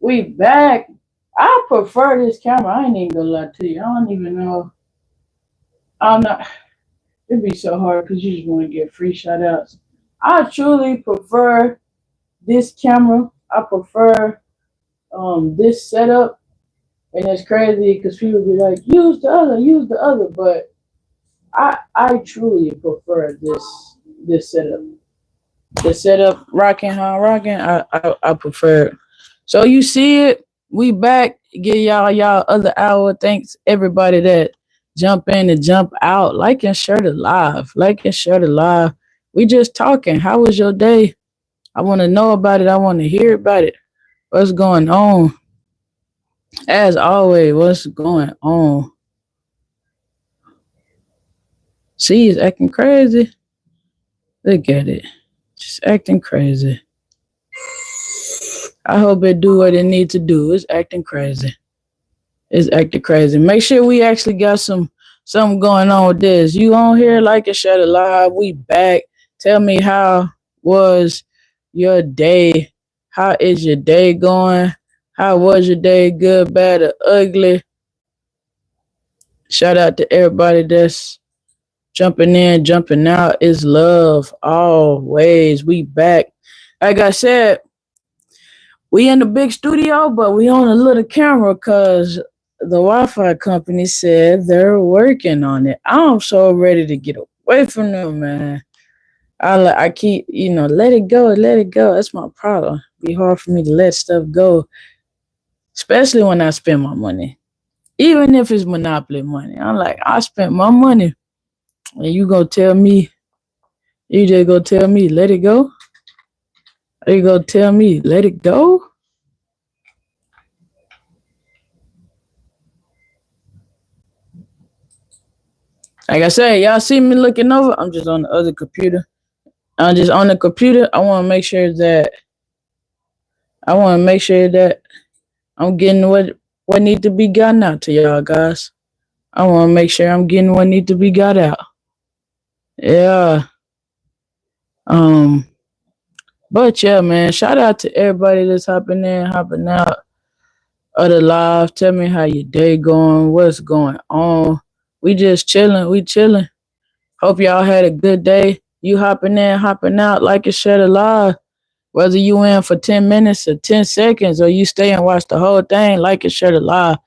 We back. I prefer this camera. I ain't even gonna lie to you. I don't even know. I'm not. It'd be so hard because you just want to get free shout outs. I truly prefer this camera. I prefer this setup. And it's crazy because people be like, use the other. But I truly prefer this setup. The setup rocking, how rocking. I prefer it. So you see it. We back. Give y'all other hour. Thanks everybody that jump in and jump out. Like and share the live. Like and share the live. We just talking. How was your day? I want to know about it. I want to hear about it. What's going on? As always, what's going on? See, it's acting crazy. Look at it. Just acting crazy. I hope it do what it need to do. It's acting crazy. It's acting crazy. Make sure we actually got something going on with this. You on here, like and share the live. We back. Tell me how was your day? How is your day going? How was your day? Good, bad, or ugly? Shout out to everybody that's jumping in, jumping out. It's love always. We back. Like I said, we in the big studio, but we on a little camera because the Wi-Fi company said they're working on it. I'm so ready to get away from them, man. I keep, let it go, let it go. That's my problem. Be hard for me to let stuff go, especially when I spend my money. Even if it's Monopoly money. I'm like, I spent my money. And you just go tell me, let it go? Are you gonna tell me, let it go? Like I said, y'all see me looking over. I'm just on the other computer. I'm just on the computer. I want to make sure that I'm getting what need to be gotten out to y'all guys. I want to make sure I'm getting what need to be got out. Yeah. But yeah, man. Shout out to everybody that's hopping in, hopping out of the live. Tell me how your day going. What's going on? We just chilling. We chilling. Hope y'all had a good day. You hopping in, hopping out, like and share the live. Whether you in for 10 minutes or 10 seconds or you stay and watch the whole thing, like and share the live.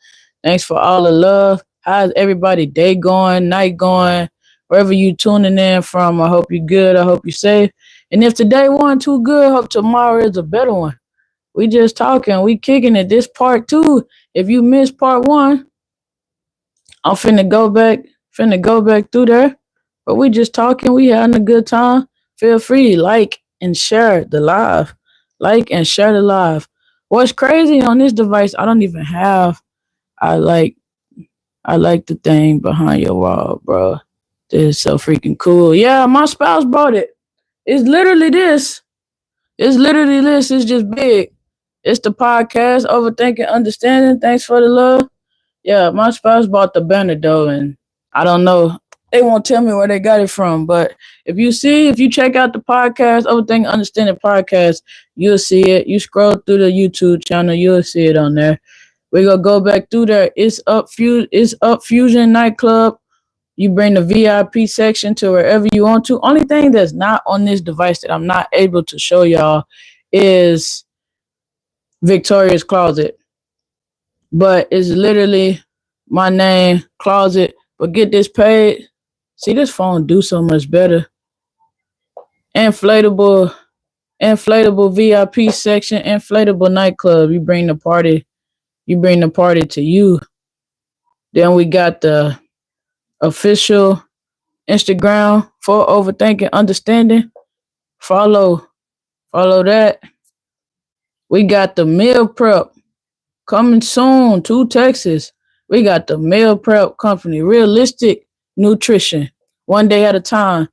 Thanks for all the love. How's everybody day going, night going, wherever you tuning in from? I hope you good. I hope you safe. And if today wasn't too good, hope tomorrow is a better one. We just talking. We kicking it. This part two. If you missed part one, I'm finna go back through there. But we just talking. We having a good time. Feel free, like and share the live. Like and share the live. What's crazy on this device, I don't even have. I like I like the thing behind your wall, bro. This is so freaking cool. Yeah, my spouse bought it. It's literally this. It's literally this. It's just big. It's the podcast, Overthinking, Understanding. Thanks for the love. Yeah, my spouse bought the banner though, and I don't know. They won't tell me where they got it from, but if you check out the podcast, Overthinking, Understanding podcast, you'll see it. You scroll through the YouTube channel, you'll see it on there. We're gonna go back through there. It's up Fusion Nightclub. You bring the VIP section to wherever you want to. Only thing that's not on this device that I'm not able to show y'all is Victoria's Closet. But it's literally my name, Closet. But get this paid. See, this phone do so much better. Inflatable VIP section, inflatable nightclub. You bring the party to you. Then we got the official Instagram for Overthinking Understanding. Follow that. We got the meal prep coming soon to Texas. We got the meal prep company, Realistic Nutrition, one day at a time.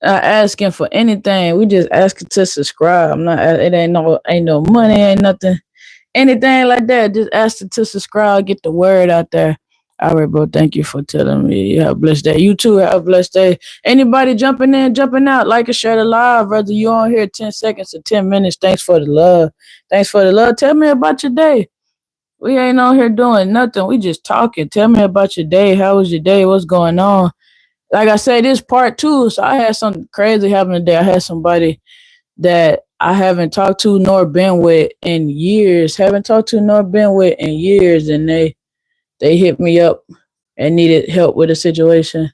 Not asking for anything. We just asking to subscribe. It ain't no money, ain't nothing, anything like that. Just asking to subscribe, get the word out there. All right, bro. Thank you for telling me. You have a blessed day. You too have a blessed day. Anybody jumping in, jumping out, like and share the live. Whether you on here 10 seconds or 10 minutes, thanks for the love. Thanks for the love. Tell me about your day. We ain't on here doing nothing. We just talking. Tell me about your day. How was your day? What's going on? Like I said, this part two. So I had something crazy happen today. I had somebody that I haven't talked to nor been with in years. Haven't talked to nor been with in years, and they hit me up and needed help with a situation.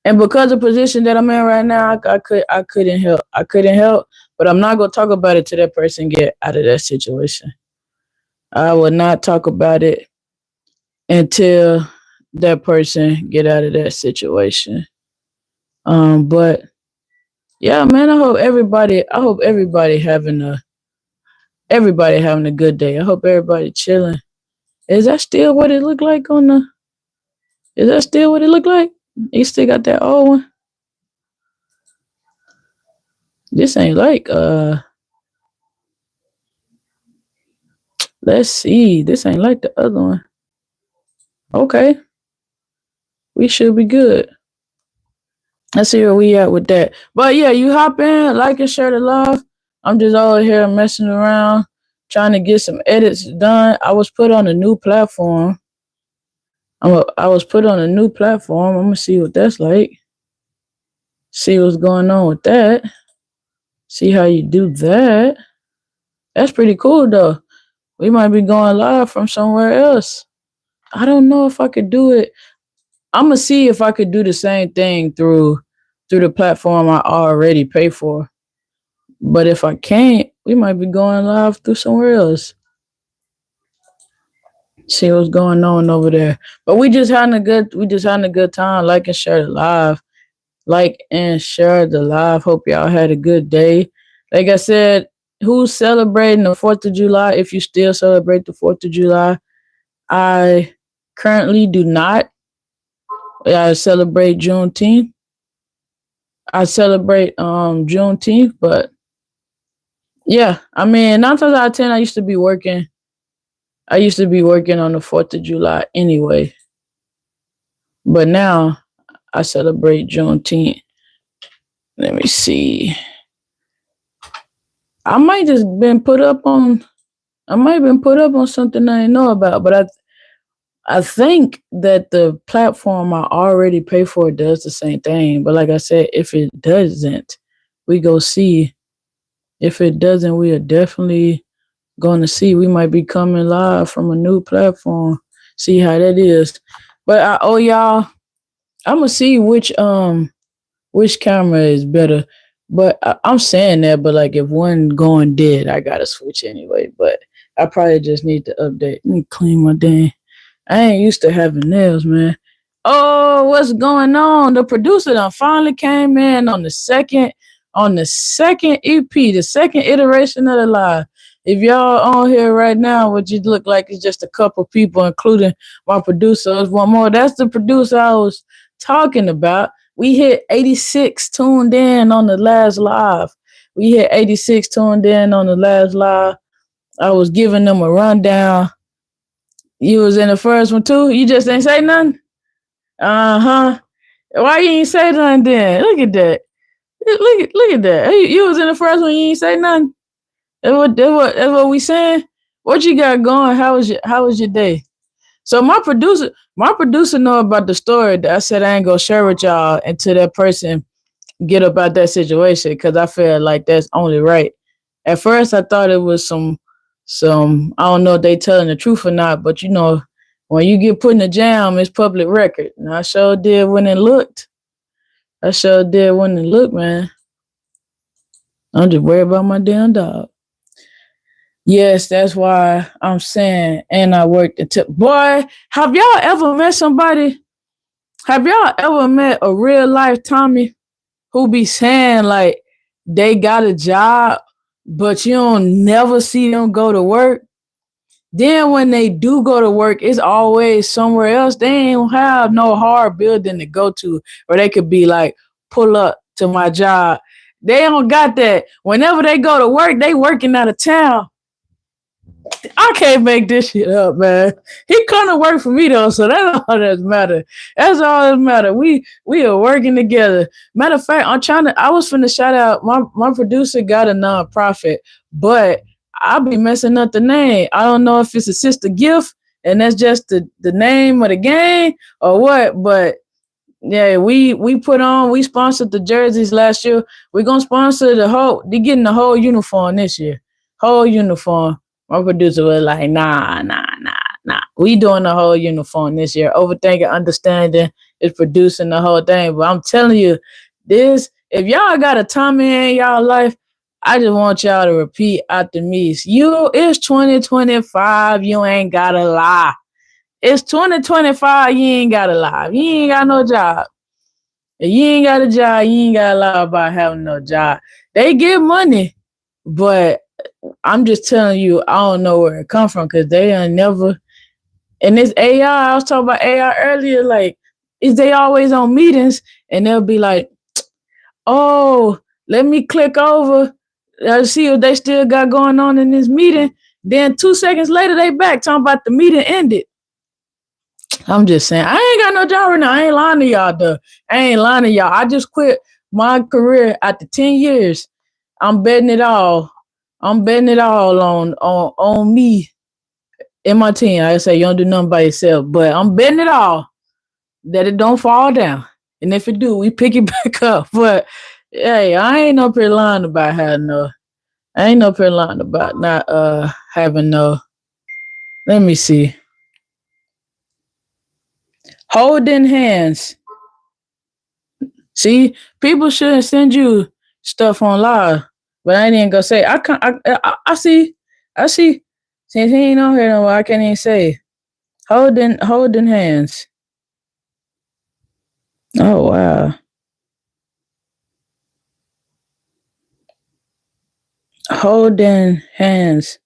And because of the position that I'm in right now, I couldn't help. I couldn't help, but I'm not gonna talk about it till that person get out of that situation. I will not talk about it until that person get out of that situation. But yeah, man, I hope everybody having a good day. I hope everybody chilling. Is that still what it looked like on the is that still what it looked like? You still got that old one? This ain't like let's see. This ain't like the other one. Okay. We should be good. Let's see where we at with that. But yeah, you hop in, like and share the love. I'm just over here messing around, trying to get some edits done. I was put on a new platform. I was put on a new platform. I'm gonna see what that's like. See what's going on with that. See how you do that. That's pretty cool though. We might be going live from somewhere else. I don't know if I could do it. I'm gonna see if I could do the same thing through the platform I already pay for. But if I can't, we might be going live through somewhere else. See what's going on over there. But we just having a good time. Like and share the live. Like and share the live. Hope y'all had a good day. Like I said, who's celebrating the 4th of July? If you still celebrate the 4th of July, I currently do not. I celebrate Juneteenth. I celebrate Juneteenth, but yeah, I mean 9 times out of 10 I used to be working. I used to be working on the 4th of July anyway. But now I celebrate Juneteenth. Let me see. I might just been put up on I might have been put up on something I didn't know about, but I think that the platform I already pay for does the same thing. But like I said, if it doesn't, we go see. If it doesn't, we are definitely going to see. We might be coming live from a new platform. See how that is. But I owe y'all. I'm gonna see which camera is better. But I'm saying that, but like if one going dead, I gotta switch anyway. But I probably just need to update. Let me clean my dang. I ain't used to having nails, man. Oh, what's going on? The producer done finally came in on the second EP, the second iteration of the live. If y'all on here right now, what you look like is just a couple people, including my producer. There's one more. That's the producer I was talking about. We hit 86 tuned in on the last live. We hit 86 tuned in on the last live. I was giving them a rundown. You was in the first one too? You just ain't say nothing? Uh-huh. Why you ain't say nothing then? Look at that. Look at that. Hey, you was in the first one, you ain't say nothing? That's what we saying? What you got going? How was your day? So my producer know about the story that I said I ain't gonna share with y'all until that person get about that situation because I feel like that's only right. At first, I thought it was some I don't know if they telling the truth or not, but you know, when you get put in a jam, it's public record. And I sure did when it looked. I sure did when it looked, man. I'm just worried about my damn dog. Yes, that's why I'm saying, and I worked until boy. Have y'all ever met somebody? Have y'all ever met a real life Tommy who be saying like they got a job, but you don't never see them go to work? Then when they do go to work, it's always somewhere else. They ain't have no hard building to go to, or they could be like, pull up to my job. They don't got that. Whenever they go to work, they working out of town. I can't make this shit up, man. He kind of worked for me though, so that's all that matter. That's all that matter. We are working together. Matter of fact, I was finna shout out my producer got a nonprofit, but I'll be messing up the name. I don't know if it's a sister gift and that's just the name of the game or what, but yeah, we sponsored the jerseys last year. We're gonna sponsor they getting the whole uniform this year. Whole uniform. My producer was like, nah. We doing the whole uniform this year. Overthinking, understanding is producing the whole thing. But I'm telling you, this if y'all got a Tommy in y'all life, I just want y'all to repeat after me. It's 2025, you ain't gotta lie. It's 2025. You ain't got to lie. You ain't got no job. If you ain't got a job, you ain't got to lie about having no job. They get money, but I'm just telling you, I don't know where it come from because they ain't never. And this AI, I was talking about AI earlier. Like, is they always on meetings and they'll be like, "Oh, let me click over, see what they still got going on in this meeting." Then 2 seconds later, they back talking about the meeting ended. I'm just saying, I ain't got no job right now. I ain't lying to y'all, though. I ain't lying to y'all. I just quit my career after 10 years. I'm betting it all. I'm betting it all on me and my team. Like I say, you don't do nothing by yourself, but I'm betting it all that it don't fall down. And if it do, we pick it back up. But hey, I ain't up here lying about having no. I ain't up here lying about not having no. Let me see. Holding hands. See, people shouldn't send you stuff on live, but I ain't even gonna say. I can't. I see. I see. Since he ain't on here no more, I can't even say. Holding hands. Oh wow. Holding hands.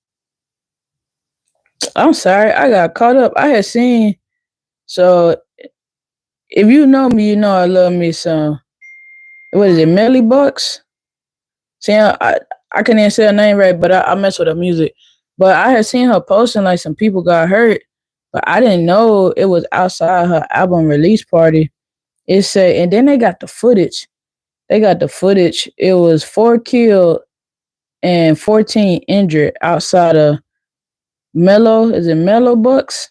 I'm sorry, I got caught up. I had seen. So if you know me, you know I love me some. What is it, Melly Bucks? See, I can't even say her name right, but I mess with her music. But I had seen her posting like some people got hurt, but I didn't know it was outside her album release party. It said, and then they got the footage. They got the footage. It was 4 killed and 14 injured outside of Mellow. Is it Mellow Bucks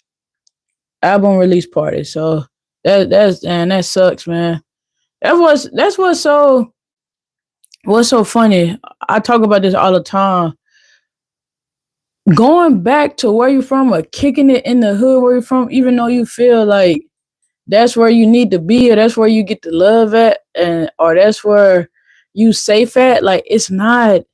album release party? So that sucks, man. That's what's so funny. I talk about this all the time. Going back to where you're from or kicking it in the hood where you're from, even though you feel like that's where you need to be or that's where you get the love at and or that's where you safe at, like it's not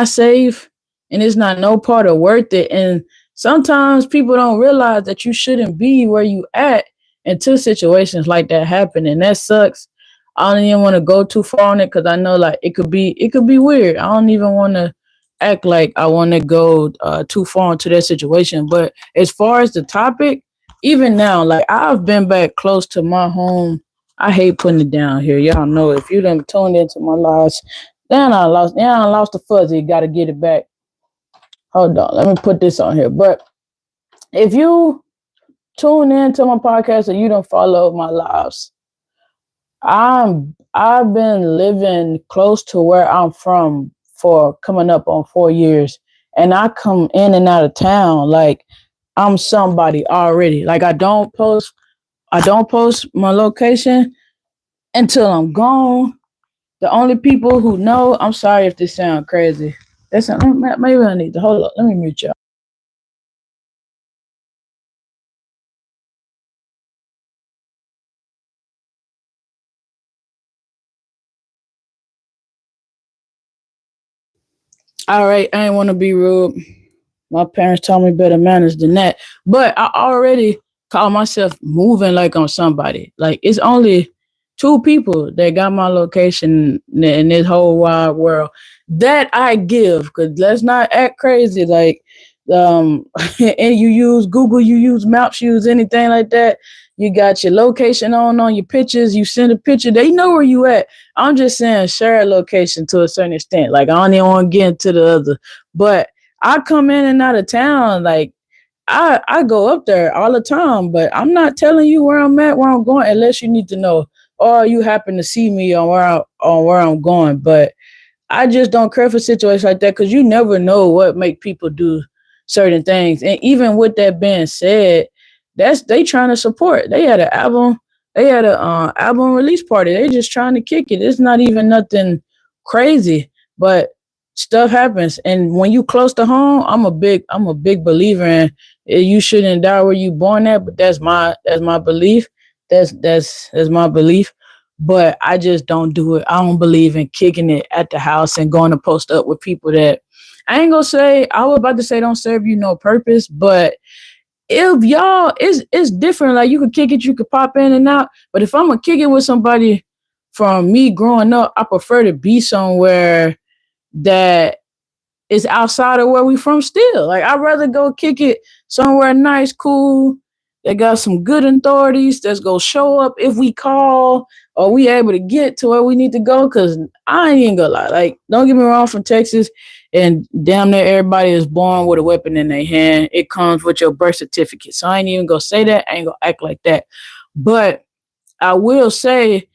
safe and it's not no part of worth it. And sometimes people don't realize that you shouldn't be where you at until situations like that happen. And that sucks. I don't even want to go too far on it because I know like it could be weird. I don't even want to act like I want to go too far into that situation. But as far as the topic, even now, like I've been back close to my home. I hate putting it down here. Y'all know if you done tuned into my lives, then I lost the fuzzy. Got to get it back. Hold on, let me put this on here. But if you tune in to my podcast and you don't follow my lives, I've been living close to where I'm from for coming up on 4 years, and I come in and out of town like I'm somebody already. Like I don't post my location until I'm gone. The only people who know, I'm sorry if this sounds crazy. Maybe I need to hold up. Let me mute y'all. All right, I ain't want to be rude. My parents taught me better manners than that. But I already call myself moving like I'm somebody. Like it's only two people that got my location in this whole wide world that I give. Cause let's not act crazy. Like and you use Google, you use Maps, you use anything like that. You got your location on your pictures. You send a picture, they know where you at. I'm just saying share a location to a certain extent. Like I don't even want to get into the other, but I come in and out of town. Like I go up there all the time, but I'm not telling you where I'm at, where I'm going, unless you need to know, or you happen to see me on where I'm going. But I just don't care for situations like that because you never know what make people do certain things. And even with that being said, that's they trying to support. They had a album release party. They just trying to kick it. It's not even nothing crazy, but stuff happens. And when you close to home, I'm a big believer in you shouldn't die where you born at. But that's my belief. That's my belief, but I just don't do it. I don't believe in kicking it at the house and going to post up with people that I ain't gonna say I was about to say don't serve you no purpose, but if y'all it's different. Like you could kick it, you could pop in and out. But if I'm gonna kick it with somebody from me growing up, I prefer to be somewhere that is outside of where we from still. Like I'd rather go kick it somewhere nice, cool. They got some good authorities that's gonna show up if we call or we able to get to where we need to go. Cause I ain't even gonna lie. Like, don't get me wrong, from Texas and damn near everybody is born with a weapon in their hand. It comes with your birth certificate. So I ain't even gonna say that. I ain't gonna act like that. But I will say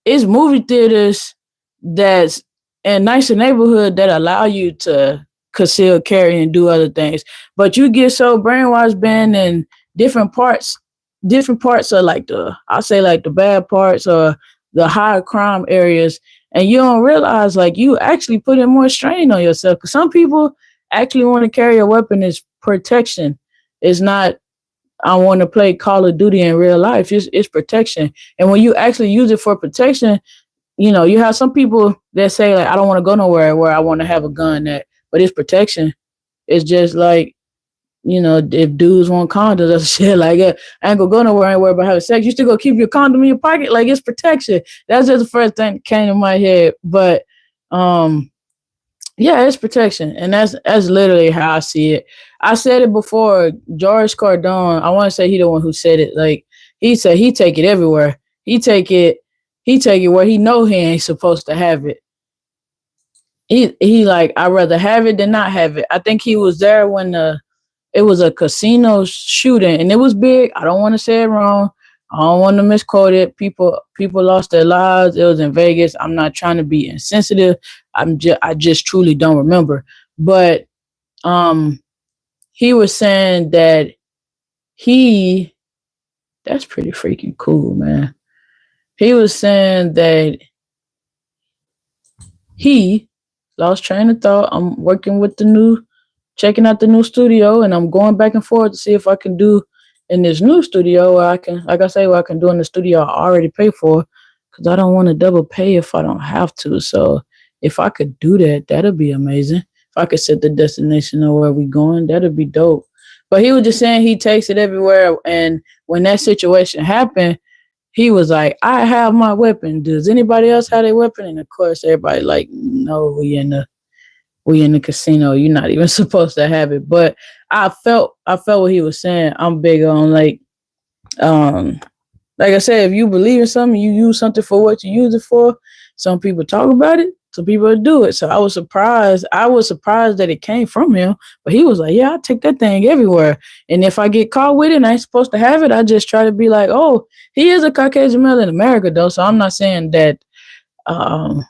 it's movie theaters that's in nicer neighborhood that allow you to conceal carry and do other things. But you get so brainwashed being in different parts, different parts of like I'll say like the bad parts or the high crime areas, and you don't realize like you actually putting more strain on yourself. Cause some people actually want to carry a weapon as protection. It's not I want to play Call of Duty in real life. It's protection. And when you actually use it for protection, you know, you have some people that say like, I don't want to go nowhere where I want to have a gun at, but it's protection. It's just like, you know, if dudes want condoms or shit like that, I ain't gonna go nowhere, I ain't worry about having sex. You still go keep your condom in your pocket, like it's protection. That's just the first thing that came to my head. But yeah, it's protection. And that's literally how I see it. I said it before, George Cardone, I want to say he the one who said it. Like he said he take it everywhere. He take it where he know he ain't supposed to have it. He like I'd rather have it than not have it. I think he was there when it was a casino shooting and it was big. I don't want to say it wrong. I don't want to misquote it. People lost their lives. It was in Vegas. I'm not trying to be insensitive. I just truly don't remember. But um he was saying that he that's pretty freaking cool, man. He was saying that he lost train of thought. I'm working with checking out the new studio, and I'm going back and forth to see if I can do in this new studio where I can, like I say, what I can do in the studio I already pay for, because I don't want to double pay if I don't have to. So if I could do that, that'd be amazing. If I could set the destination of where we going, that'd be dope. But he was just saying he takes it everywhere, and when that situation happened, he was like, I have my weapon. Does anybody else have their weapon? And of course, everybody like, no, we in the casino. You're not even supposed to have it. But I felt what he was saying. I'm big on um like I said, if you believe in something, you use something for what you use it for. Some people talk about it, some people do it. So I was surprised. I was surprised that it came from him. But he was like, yeah, I take that thing everywhere. And if I get caught with it and I ain't supposed to have it, I just try to be like, oh, he is a Caucasian male in America though. So I'm not saying that um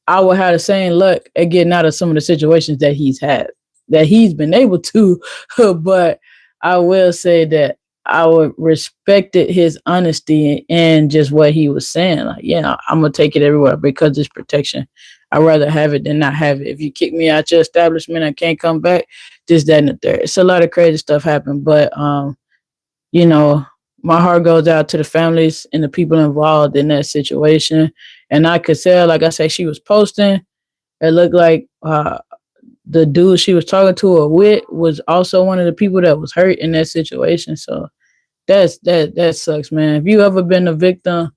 I would have the same luck at getting out of some of the situations that he's been able to. But I will say that I would respected his honesty and just what he was saying. Like, yeah, I'm gonna take it everywhere because it's protection. I'd rather have it than not have it. If you kick me out your establishment, I can't come back. This, that, and the third. It's a lot of crazy stuff happened, but you know, my heart goes out to the families and the people involved in that situation. And I could tell, like I say, she was posting. It looked like the dude she was talking to or with was also one of the people that was hurt in that situation. So that sucks, man. If you ever been a victim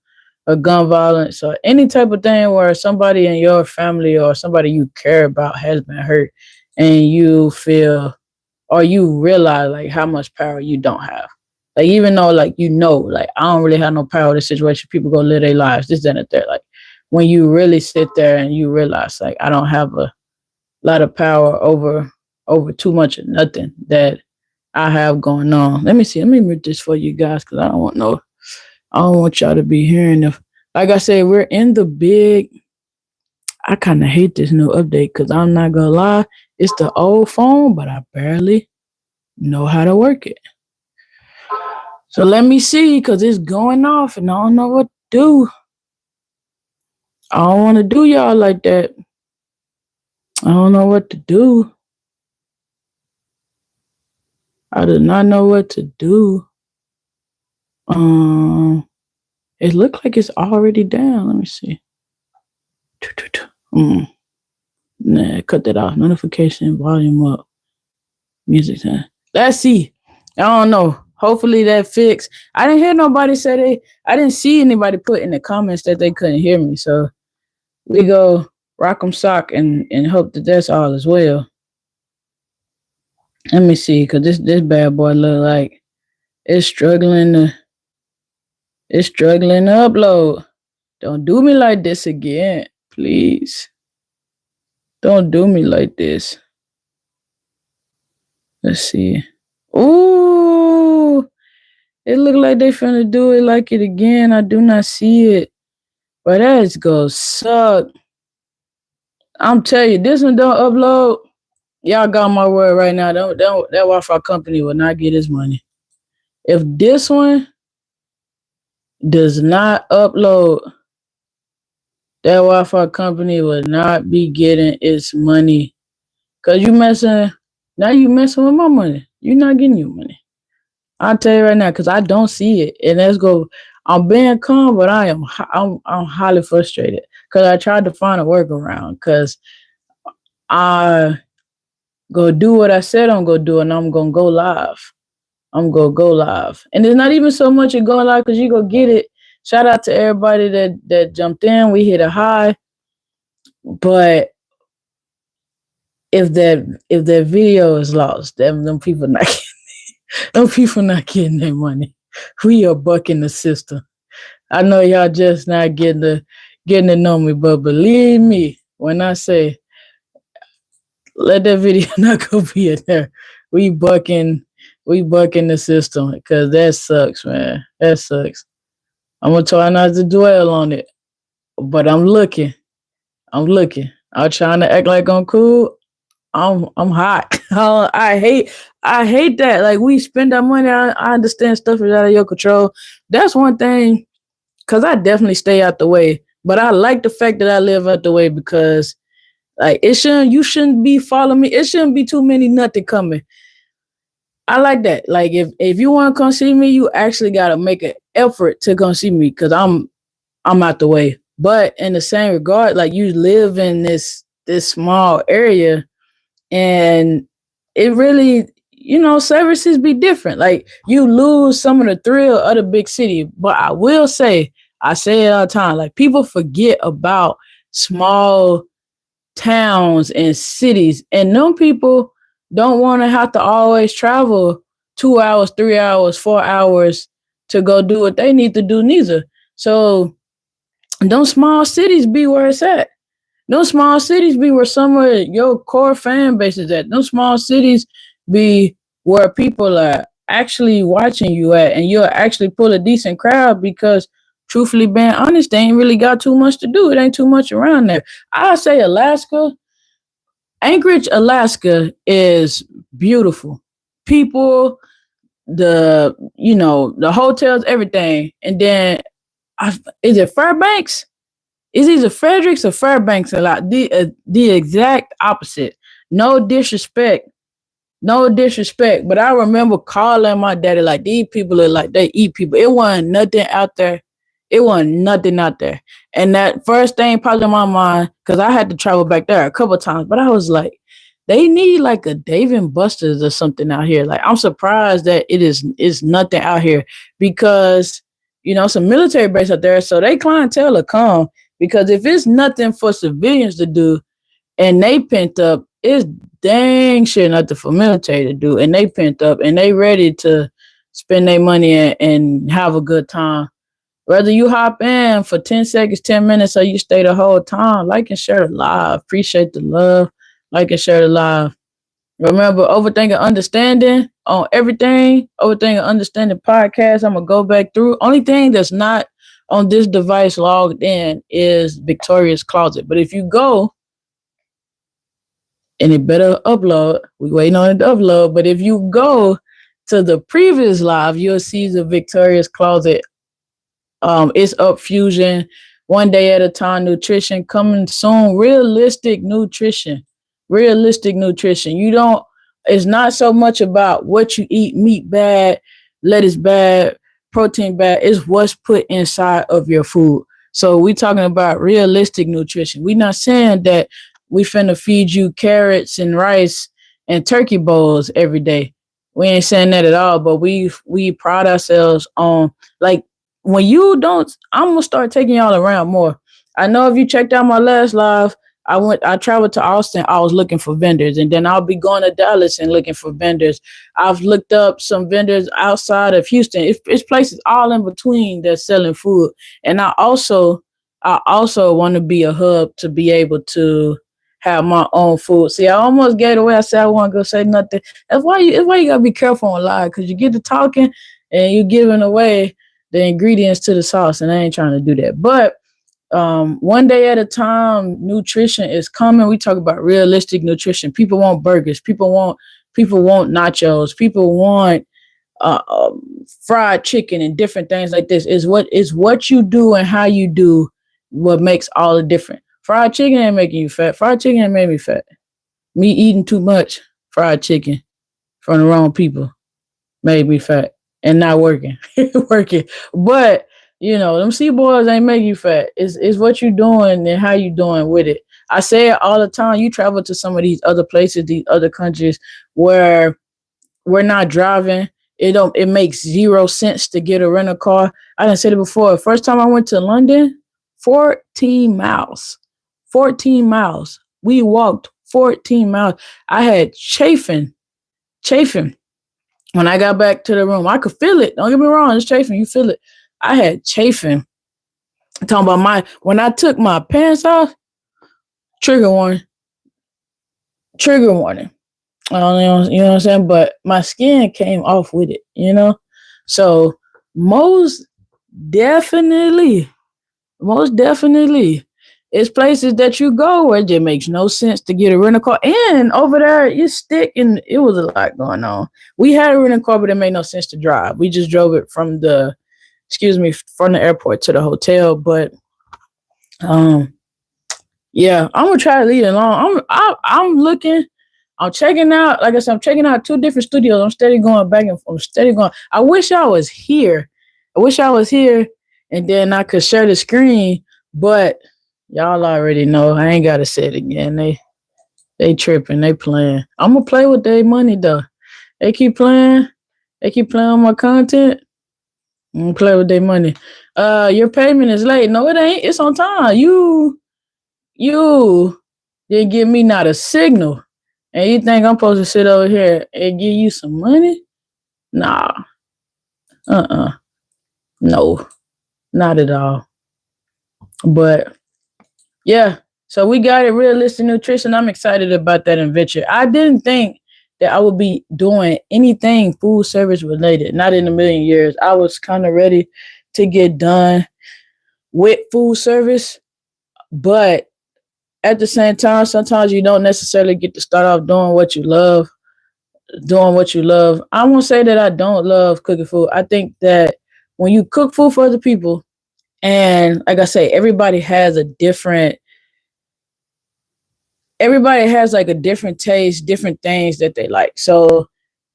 of gun violence or any type of thing where somebody in your family or somebody you care about has been hurt and you feel or you realize like how much power you don't have. Like even though like you know, like I don't really have no power in this situation, people go live their lives, this, that, and that. Like when you really sit there and you realize like I don't have a lot of power over over too much of nothing that I have going on. Let me see. Let me read this for you guys because I don't want y'all to be hearing if, like I said, we're in the big. I kind of hate this new update because I'm not gonna lie, it's the old phone, but I barely know how to work it. So let me see because it's going off and I don't know what to do. I don't want to do y'all like that. I don't know what to do. I do not know what to do. It looked like it's already down. Let me see. Nah, cut that off. Notification, volume up. Music time. Let's see. I don't know. Hopefully that fixed. I didn't hear nobody say I didn't see anybody put in the comments that they couldn't hear me. So we go rock 'em sock and hope that that's all as well. Let me see, because this bad boy look like it's struggling to upload. Don't do me like this again, please. Don't do me like this. Let's see. Ooh, it look like they finna do it like it again. I do not see it. But that's gonna suck. I'm telling you, this one don't upload. Y'all got my word right now. Don't that Wi-Fi company will not get his money. If this one does not upload, that Wi-Fi company will not be getting its money. Cause you messing with my money. You're not getting your money. I'll tell you right now, cause I don't see it. And I'm being calm, but I'm highly frustrated. Cause I tried to find a workaround. Cause I go do what I said I'm gonna do, and I'm gonna go live. I'm gonna go live. And it's not even so much of going live because you go get it. Shout out to everybody that jumped in. We hit a high. But if that video is lost, them people not getting their money. We are bucking the system. I know y'all just not getting to know me, but believe me when I say let that video not go be in there. We bucking the system because that sucks, man. That sucks. I'm gonna try not to dwell on it, but I'm looking. I'm trying to act like I'm cool. I'm hot. I hate that. Like we spend our money. I understand stuff is out of your control. That's one thing. Cause I definitely stay out the way. But I like the fact that I live out the way because like you shouldn't be following me. It shouldn't be too many nothing coming. I like that. Like if you want to come see me, you actually gotta make an effort to come see me because I'm out the way. But in the same regard, like you live in this small area and it really, services be different. Like you lose some of the thrill of the big city. But I will say, I say it all the time, like people forget about small towns and cities. And them people don't want to have to always travel 2 hours, 3 hours, 4 hours to go do what they need to do neither. So those small cities be where it's at. Those small cities be where some of your core fan base is at. Those small cities be where people are actually watching you at, and you'll actually pull a decent crowd because, truthfully being honest, they ain't really got too much to do. It ain't too much around there. I say Anchorage, Alaska is beautiful. People, the hotels, everything. And then, is it Fairbanks? It's either Fredericks or Fairbanks a lot. The exact opposite. No disrespect. No disrespect. But I remember calling my daddy like these people are like they eat people. It wasn't nothing out there. It wasn't nothing out there. And that first thing popped in my mind, because I had to travel back there a couple of times, but I was like, they need like a Dave and Buster's or something out here. Like I'm surprised that it's nothing out here because some military base out there. So they clientele will come. Because if it's nothing for civilians to do and they pent up, it's dang sure nothing for military to do. And they pent up and they ready to spend their money and have a good time. Whether you hop in for 10 seconds, 10 minutes, or you stay the whole time, like and share the live. Appreciate the love. Like and share the live. Remember, overthinking, understanding on everything. Overthinking, understanding podcast. I'm gonna go back through. Only thing that's not on this device logged in is Victoria's Closet. But if you go and it better upload, we waiting on it to upload. But if you go to the previous live, you'll see the Victoria's Closet. It's up fusion, one day at a time nutrition coming soon. Realistic nutrition, realistic nutrition. You don't. It's not so much about what you eat. Meat bad, lettuce bad, protein bad. It's what's put inside of your food. So we talking about realistic nutrition. We not saying that we finna feed you carrots and rice and turkey bowls every day. We ain't saying that at all. But we pride ourselves on like when you don't, I'm gonna start taking y'all around more. I know if you checked out my last live, I traveled to Austin. I was looking for vendors, and then I'll be going to Dallas and looking for vendors. I've looked up some vendors outside of Houston. It's places all in between that's selling food, and I also want to be a hub to be able to have my own food. See, I almost gave it away. I said I want to go say nothing. That's why you gotta be careful on live because you get to talking and you're giving away the ingredients to the sauce, and I ain't trying to do that. But one day at a time, nutrition is coming. We talk about realistic nutrition. People want burgers. People want nachos. People want uh, um, fried chicken and different things like this. Is what you do and how you do what makes all the difference. Fried chicken ain't making you fat. Fried chicken ain't made me fat. Me eating too much fried chicken from the wrong people made me fat and not working. Working. But them sea boys ain't make you fat. It's what you doing and how you doing with it. I say it all the time. You travel to some of these other places, these other countries where we're not driving. It makes zero sense to get a rental car. I done said it before. First time I went to London, 14 miles. 14 miles. We walked 14 miles. I had chafing. When I got back to the room, I could feel it. Don't get me wrong, it's chafing. You feel it. I had chafing. I'm talking about when I took my pants off, trigger warning. Trigger warning. I don't know, you know what I'm saying? But my skin came off with it. So most definitely, it's places that you go where it just makes no sense to get a rental car. And over there, you stick and it was a lot going on. We had a rental car, but it made no sense to drive. We just drove it from the airport to the hotel. But yeah, I'm gonna try to lead along. I'm looking. I'm checking out. Like I said, I'm checking out 2 different studios. I'm steady going back and forth. I'm steady going. I wish I was here. And then I could share the screen. But y'all already know. I ain't gotta say it again. They tripping. They playing. I'm gonna play with their money though. They keep playing. They keep playing on my content. I'm gonna play with their money. Your payment is late. No, it ain't. It's on time. You didn't give me not a signal. And you think I'm supposed to sit over here and give you some money? Nah. No. Not at all. But yeah. So we got it. Realistic nutrition. I'm excited about that adventure. I didn't think that I would be doing anything food service related. Not in a million years. I was kind of ready to get done with food service. But at the same time, sometimes you don't necessarily get to start off doing what you love. I won't say that I don't love cooking food. I think that when you cook food for other people, and like I say, everybody has like a different taste, different things that they like. So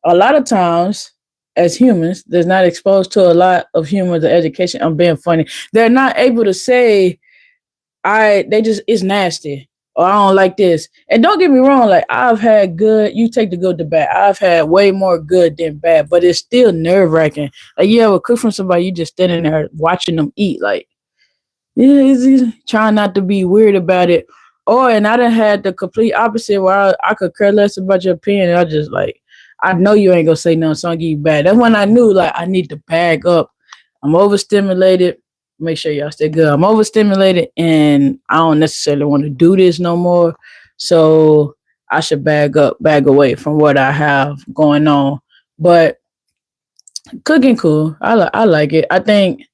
a lot of times as humans, they're not exposed to a lot of humor, the education. I'm being funny. They're not able to say, it's nasty or I don't like this. And don't get me wrong, like I've had good, you take the good to bad. I've had way more good than bad, but it's still nerve wracking. Like you ever cook from somebody, you just standing there watching them eat, like, yeah, he's trying not to be weird about it. And I done had the complete opposite where I could care less about your opinion. And I just like, I know you ain't gonna say nothing, so I'll give you bad. That's when I knew like I need to bag up. I'm overstimulated. Make sure y'all stay good. I'm overstimulated and I don't necessarily want to do this no more. So I should bag away from what I have going on. But cooking cool. I like it. I think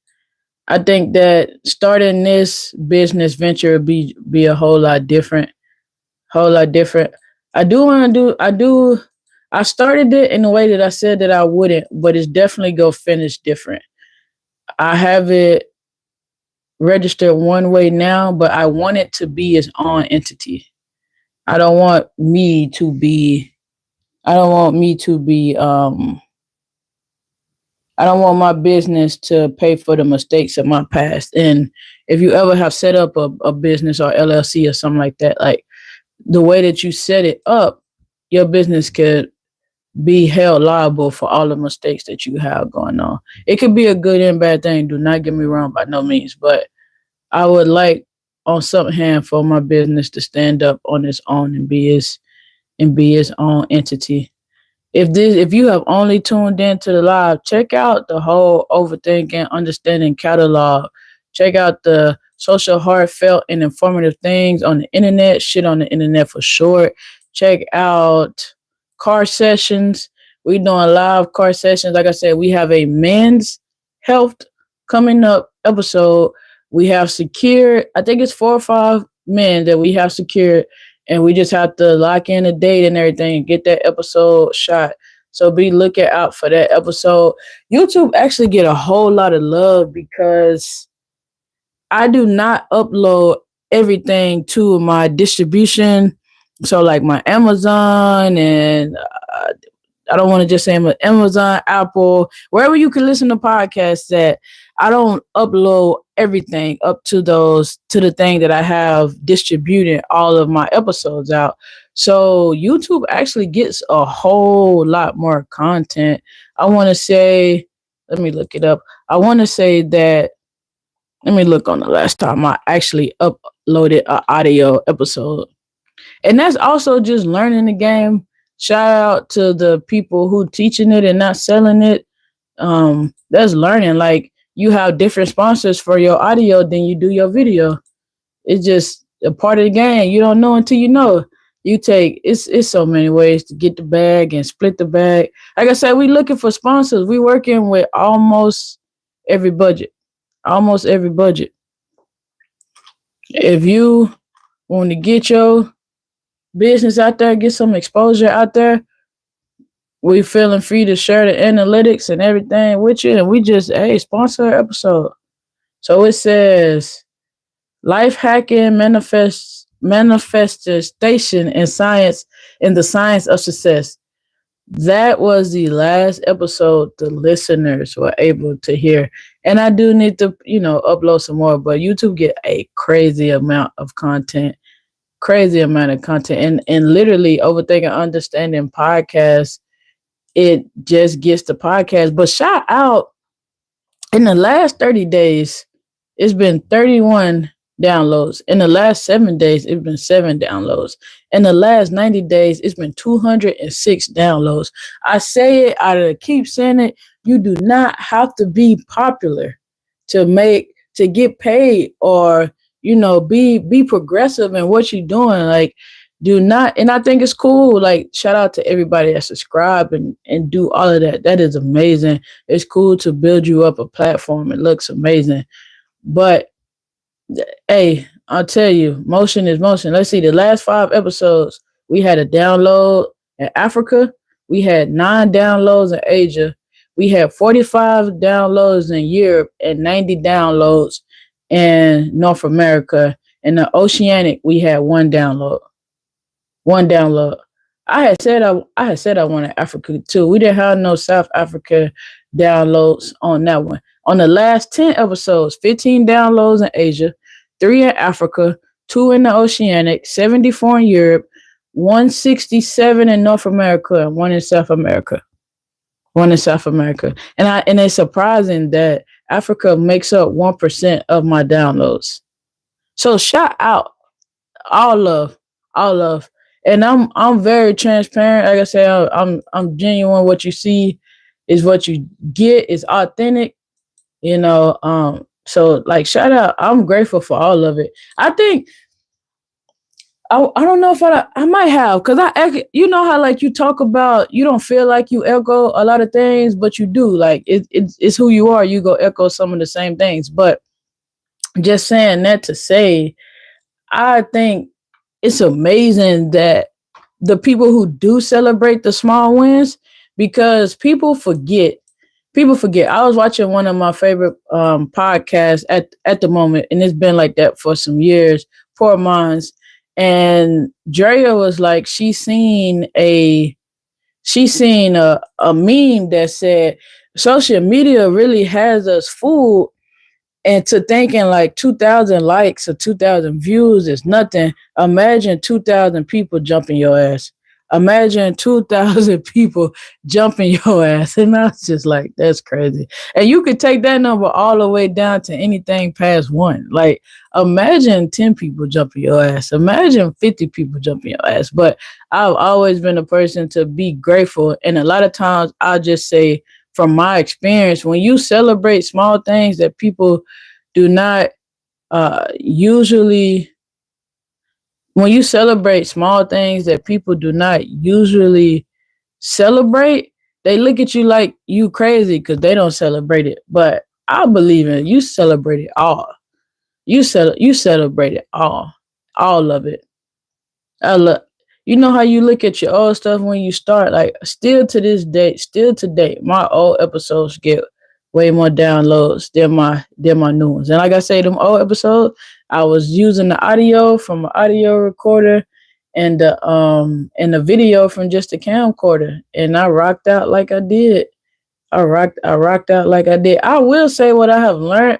that starting this business venture would be a whole lot different. Whole lot different. I do want to do. I started it in a way that I said that I wouldn't, but it's definitely go finish different. I have it registered one way now, but I want it to be its own entity. I don't want me to be. I don't want me to be. I don't want my business to pay for the mistakes of my past. And if you ever have set up a business or LLC or something like that, like the way that you set it up, your business could be held liable for all the mistakes that you have going on. It could be a good and bad thing. Do not get me wrong by no means, but I would like on some hand for my business to stand up on its own and be its own entity. If you have only tuned into the live, check out the whole Overthinking Understanding catalog. Check out the social heartfelt and informative things on the internet, shit on the internet for short. Check out car sessions. We doing live car sessions. Like I said, we have a men's health coming up episode. We have secured, I think it's 4 or 5 men that we have secured, and we just have to lock in a date and everything and get that episode shot. So be looking out for that episode. YouTube actually get a whole lot of love because I do not upload everything to my distribution. So like my Amazon and I don't want to just say Amazon, Apple, wherever you can listen to podcasts at. I don't upload everything up to the thing that I have distributed all of my episodes out. So YouTube actually gets a whole lot more content. I want to say, let me look it up. I want to say that, let me look on the last time I actually uploaded an audio episode. And that's also just learning the game. Shout out to the people who teaching it and not selling it. That's learning. Like you have different sponsors for your audio than you do your video. It's just a part of the game. You don't know until you know. You take it's so many ways to get the bag and split the bag. Like I said, we looking for sponsors. We working with every budget. Almost every budget. If you want to get your business out there, get some exposure out there, we feeling free to share the analytics and everything with you. And we just, hey, sponsor an episode. So it says life hacking manifestation and science in the science of success. That was the last episode the listeners were able to hear. And I do need to, upload some more, but YouTube get a crazy amount of content. And literally Overthinking Understanding podcast, it just gets the podcast. But shout out, in the last 30 days, it's been 31 downloads. In the last 7 days, it's been 7 downloads. In the last 90 days, it's been 206 downloads. I say it, I keep saying it. You do not have to be popular to get paid or, be progressive in what you're doing. Like, do not, and I think it's cool. Like, shout out to everybody that subscribe and do all of that. That is amazing. It's cool to build you up a platform. It looks amazing. But hey, I'll tell you, motion is motion. Let's see, the last 5 episodes, we had a download in Africa. We had 9 downloads in Asia. We had 45 downloads in Europe and 90 downloads in North America. In the Oceanic, we had 1 download. 1 download. I had said I wanted Africa too. We didn't have no South Africa downloads on that one. On the last 10 episodes, 15 downloads in Asia, 3 in Africa, 2 in the Oceanic, 74 in Europe, 167 in North America, and 1 in South America. 1 in South America. And it's surprising that Africa makes up 1% of my downloads. So shout out, all love. And I'm very transparent. Like I said, I'm genuine. What you see is what you get. Is authentic. So like shout out. I'm grateful for all of it. I think I don't know if I might have, because you know how like you talk about you don't feel like you echo a lot of things, but you do. Like it's who you are. You go echo some of the same things. But just saying that to say, I think it's amazing that the people who do celebrate the small wins, because people forget. I was watching one of my favorite podcasts at the moment, and it's been like that for some years. Poor Minds, and Drea was like, she seen a meme that said social media really has us fooled and to thinking like 2,000 likes or 2,000 views is nothing. Imagine 2,000 people jumping your ass. Imagine 2,000 people jumping your ass. And I was just like, that's crazy. And you could take that number all the way down to anything past one. Like, imagine 10 people jumping your ass. Imagine 50 people jumping your ass. But I've always been a person to be grateful. And a lot of times I'll just say, from my experience, when you celebrate small things that people do not usually, when you celebrate small things that people do not usually celebrate, they look at you like you crazy because they don't celebrate it. But I believe in it. You celebrate it all. You celebrate it all of it. I look, you know how you look at your old stuff when you start, like still today, my old episodes get way more downloads than my new ones. And like I say, them old episodes, I was using the audio from an audio recorder and the video from just a camcorder, and I rocked out like I did. I rocked out like I did. I will say what I have learned.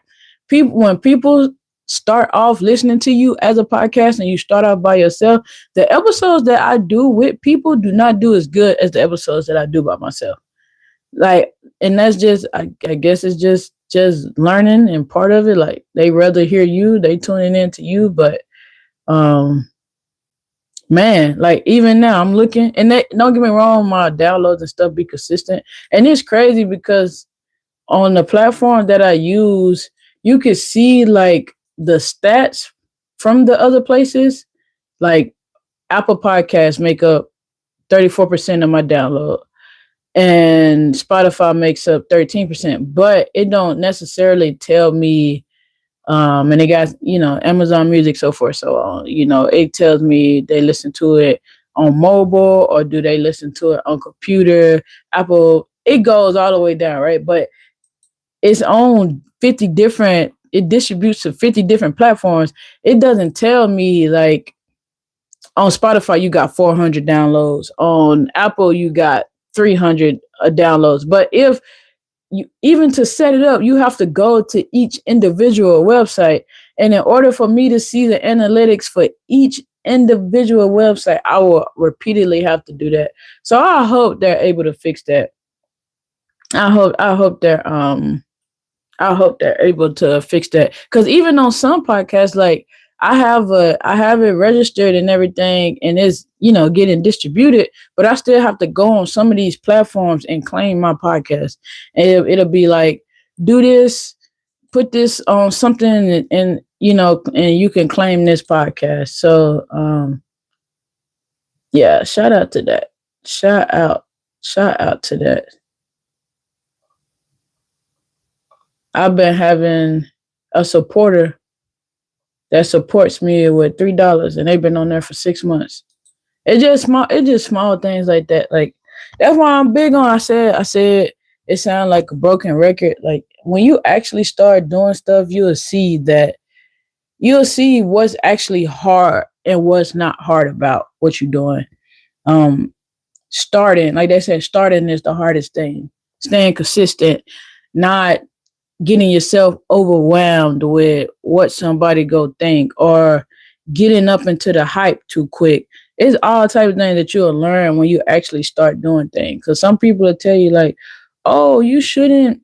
When people start off listening to you as a podcast and you start off by yourself, the episodes that I do with people do not do as good as the episodes that I do by myself. Like, and that's just I guess it's just learning and part of it. Like they rather hear you, they tuning in to you, but um man, like even now I'm looking, and don't get me wrong, my downloads and stuff be consistent. And it's crazy because on the platform that I use, you can see like the stats from the other places. Like Apple Podcasts make up 34% of my download, and Spotify makes up 13%. But it don't necessarily tell me. And they got Amazon Music, so forth, so on. It tells me they listen to it on mobile or do they listen to it on computer, Apple. It goes all the way down, right? But it's on 50 different, it distributes to 50 different platforms. It doesn't tell me like on Spotify you got 400 downloads, on Apple you got 300 downloads. But if you, even to set it up, you have to go to each individual website, and in order for me to see the analytics for each individual website, I will repeatedly have to do that. So I hope they're able to fix that. I hope I hope they're able to fix that. Because even on some podcasts, like I have it registered and everything, and it's getting distributed, but I still have to go on some of these platforms and claim my podcast. And it'll be like, do this, put this on something, and you can claim this podcast. So yeah, shout out to that. Shout out, shout out to that. I've been having a supporter that supports me with $3, and they've been on there for 6 months. It's just small things like that. Like that's why I'm big on. I said it sounds like a broken record. Like when you actually start doing stuff, you'll see what's actually hard and what's not hard about what you're doing. Um, Starting, like they said, starting is the hardest thing. Staying consistent, not getting yourself overwhelmed with what somebody go think, or getting up into the hype too quick. It's all type of things that you'll learn when you actually start doing things. Because some people will tell you like, oh, you shouldn't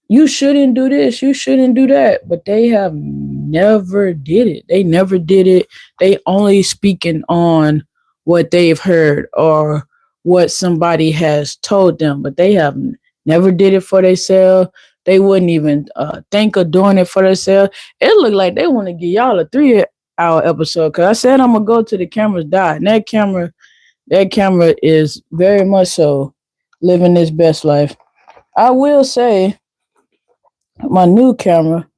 do this, you shouldn't do that, but they have never did it. They never did it. They only speaking on what they've heard or what somebody has told them, but they have never did it for themselves. They wouldn't even think of doing it for themselves. It looked like they want to give y'all a 3 hour episode because I said I'm gonna go to the camera's die. And that camera is very much so living its best life. I will say my new camera,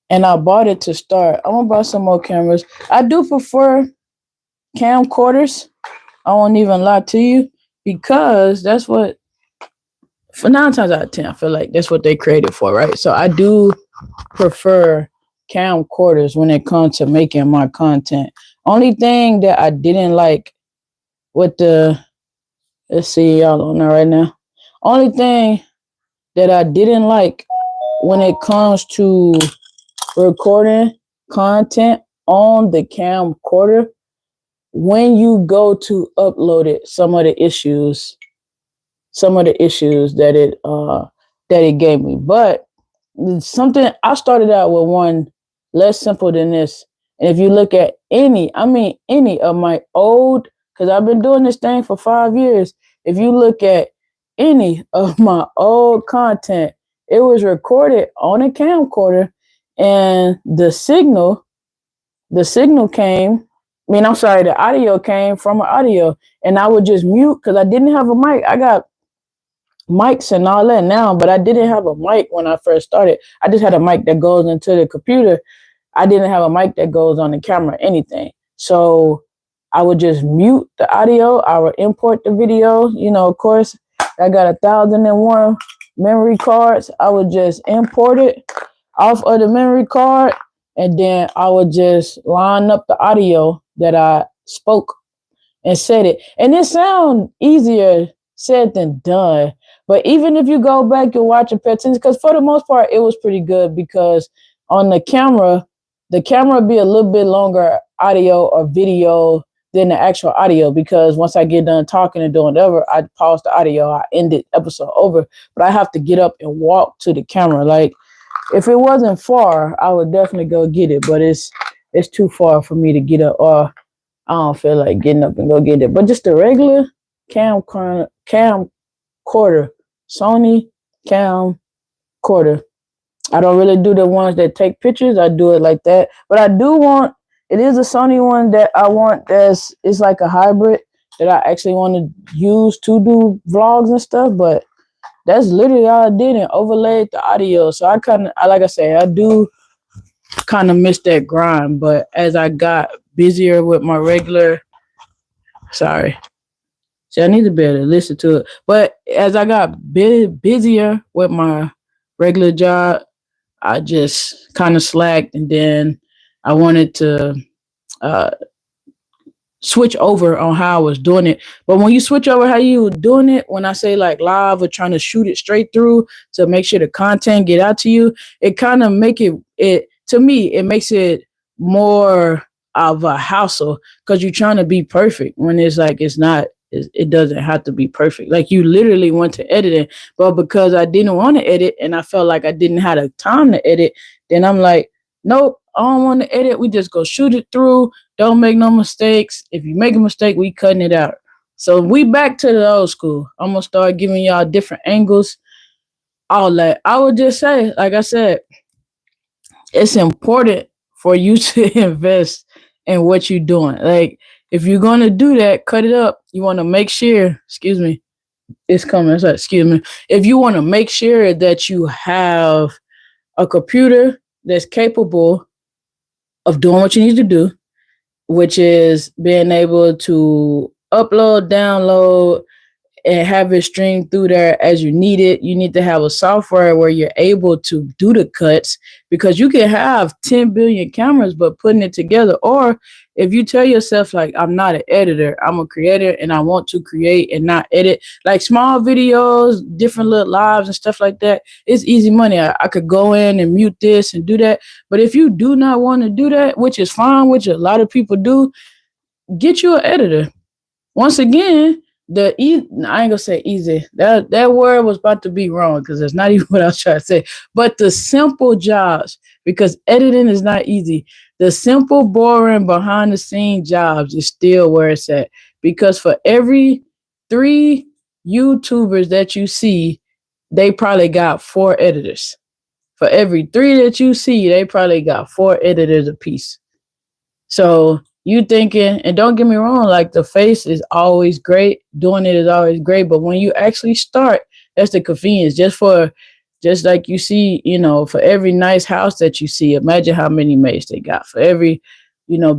and I bought it to start. I'm gonna buy some more cameras. I do prefer camcorders. I won't even lie to you because that's what, for 9 times out of 10, I feel like that's what they created for, right? So I do prefer camcorders when it comes to making my content. Only thing that I didn't like with let's see, y'all on there right now. Only thing that I didn't like when it comes to recording content on the camcorder, when you go to upload it, some of the issues that it gave me. But something, I started out with one less simple than this. And if you look at any of my old, because I've been doing this thing for 5 years, if you look at any of my old content, it was recorded on a camcorder, and the audio came from an audio, and I would just mute because I didn't have a mic. I got mics and all that now, but I didn't have a mic when I first started. I just had a mic that goes into the computer. I didn't have a mic that goes on the camera, anything. So I would just mute the audio. I would import the video. Of course, I got 1,001 memory cards. I would just import it off of the memory card, and then I would just line up the audio that I spoke and said it. And it sounds easier said than done. But even if you go back and watch and pay attention, because for the most part, it was pretty good, because on the camera be a little bit longer audio or video than the actual audio, because once I get done talking and doing whatever, I pause the audio, I end the episode over, but I have to get up and walk to the camera. Like, if it wasn't far, I would definitely go get it, but it's too far for me to get up, or I don't feel like getting up and go get it. But just a regular camcorder, Sony camcorder. I don't really do the ones that take pictures. I do it like that. But I do want, it is a Sony one that I want it's like a hybrid that I actually want to use to do vlogs and stuff. But that's literally all I did, and overlaid the audio. So I like I say, I do kind of miss that grind. But as I got busier with my regular, see, I need to be able to listen to it. But as I got busier with my regular job, I just kind of slacked, and then I wanted to switch over on how I was doing it. But when you switch over how you were doing it, when I say like live or trying to shoot it straight through to make sure the content get out to you, it kind of to me, it makes it more of a hassle, because you're trying to be perfect when it's like, it doesn't have to be perfect. Like, you literally went to editing, but because I didn't want to edit and I felt like I didn't have the time to edit, then I'm like, nope, I don't want to edit. We just go shoot it through. Don't make no mistakes. If you make a mistake, we cutting it out. So we back to the old school. I'm going to start giving y'all different angles. All that. I would just say, like I said, it's important for you to invest in what you're doing. Like, if you're going to do that, cut it up. You want to make sure, it's coming. It's like, excuse me. If you want to make sure that you have a computer that's capable of doing what you need to do, which is being able to upload, download, and have it stream through there as you need it. You need to have a software where you're able to do the cuts, because you can have 10 billion cameras, but putting it together. Or if you tell yourself, like, I'm not an editor, I'm a creator, and I want to create and not edit, like small videos, different little lives and stuff like that, it's easy money. I could go in and mute this and do that. But if you do not want to do that, which is fine, which a lot of people do, get you an editor. Once again, I ain't gonna say easy. That word was about to be wrong, because that's not even what I was trying to say. But the simple jobs, because editing is not easy. The simple, boring, behind the scenes jobs is still where it's at. Because for every 3 YouTubers that you see, they probably got 4 editors. For every 3 that you see, they probably got 4 editors apiece. So you thinking, and don't get me wrong, like the face is always great, doing it is always great, but when you actually start, that's the convenience. Just like you see, for every nice house that you see, imagine how many maids they got. For every,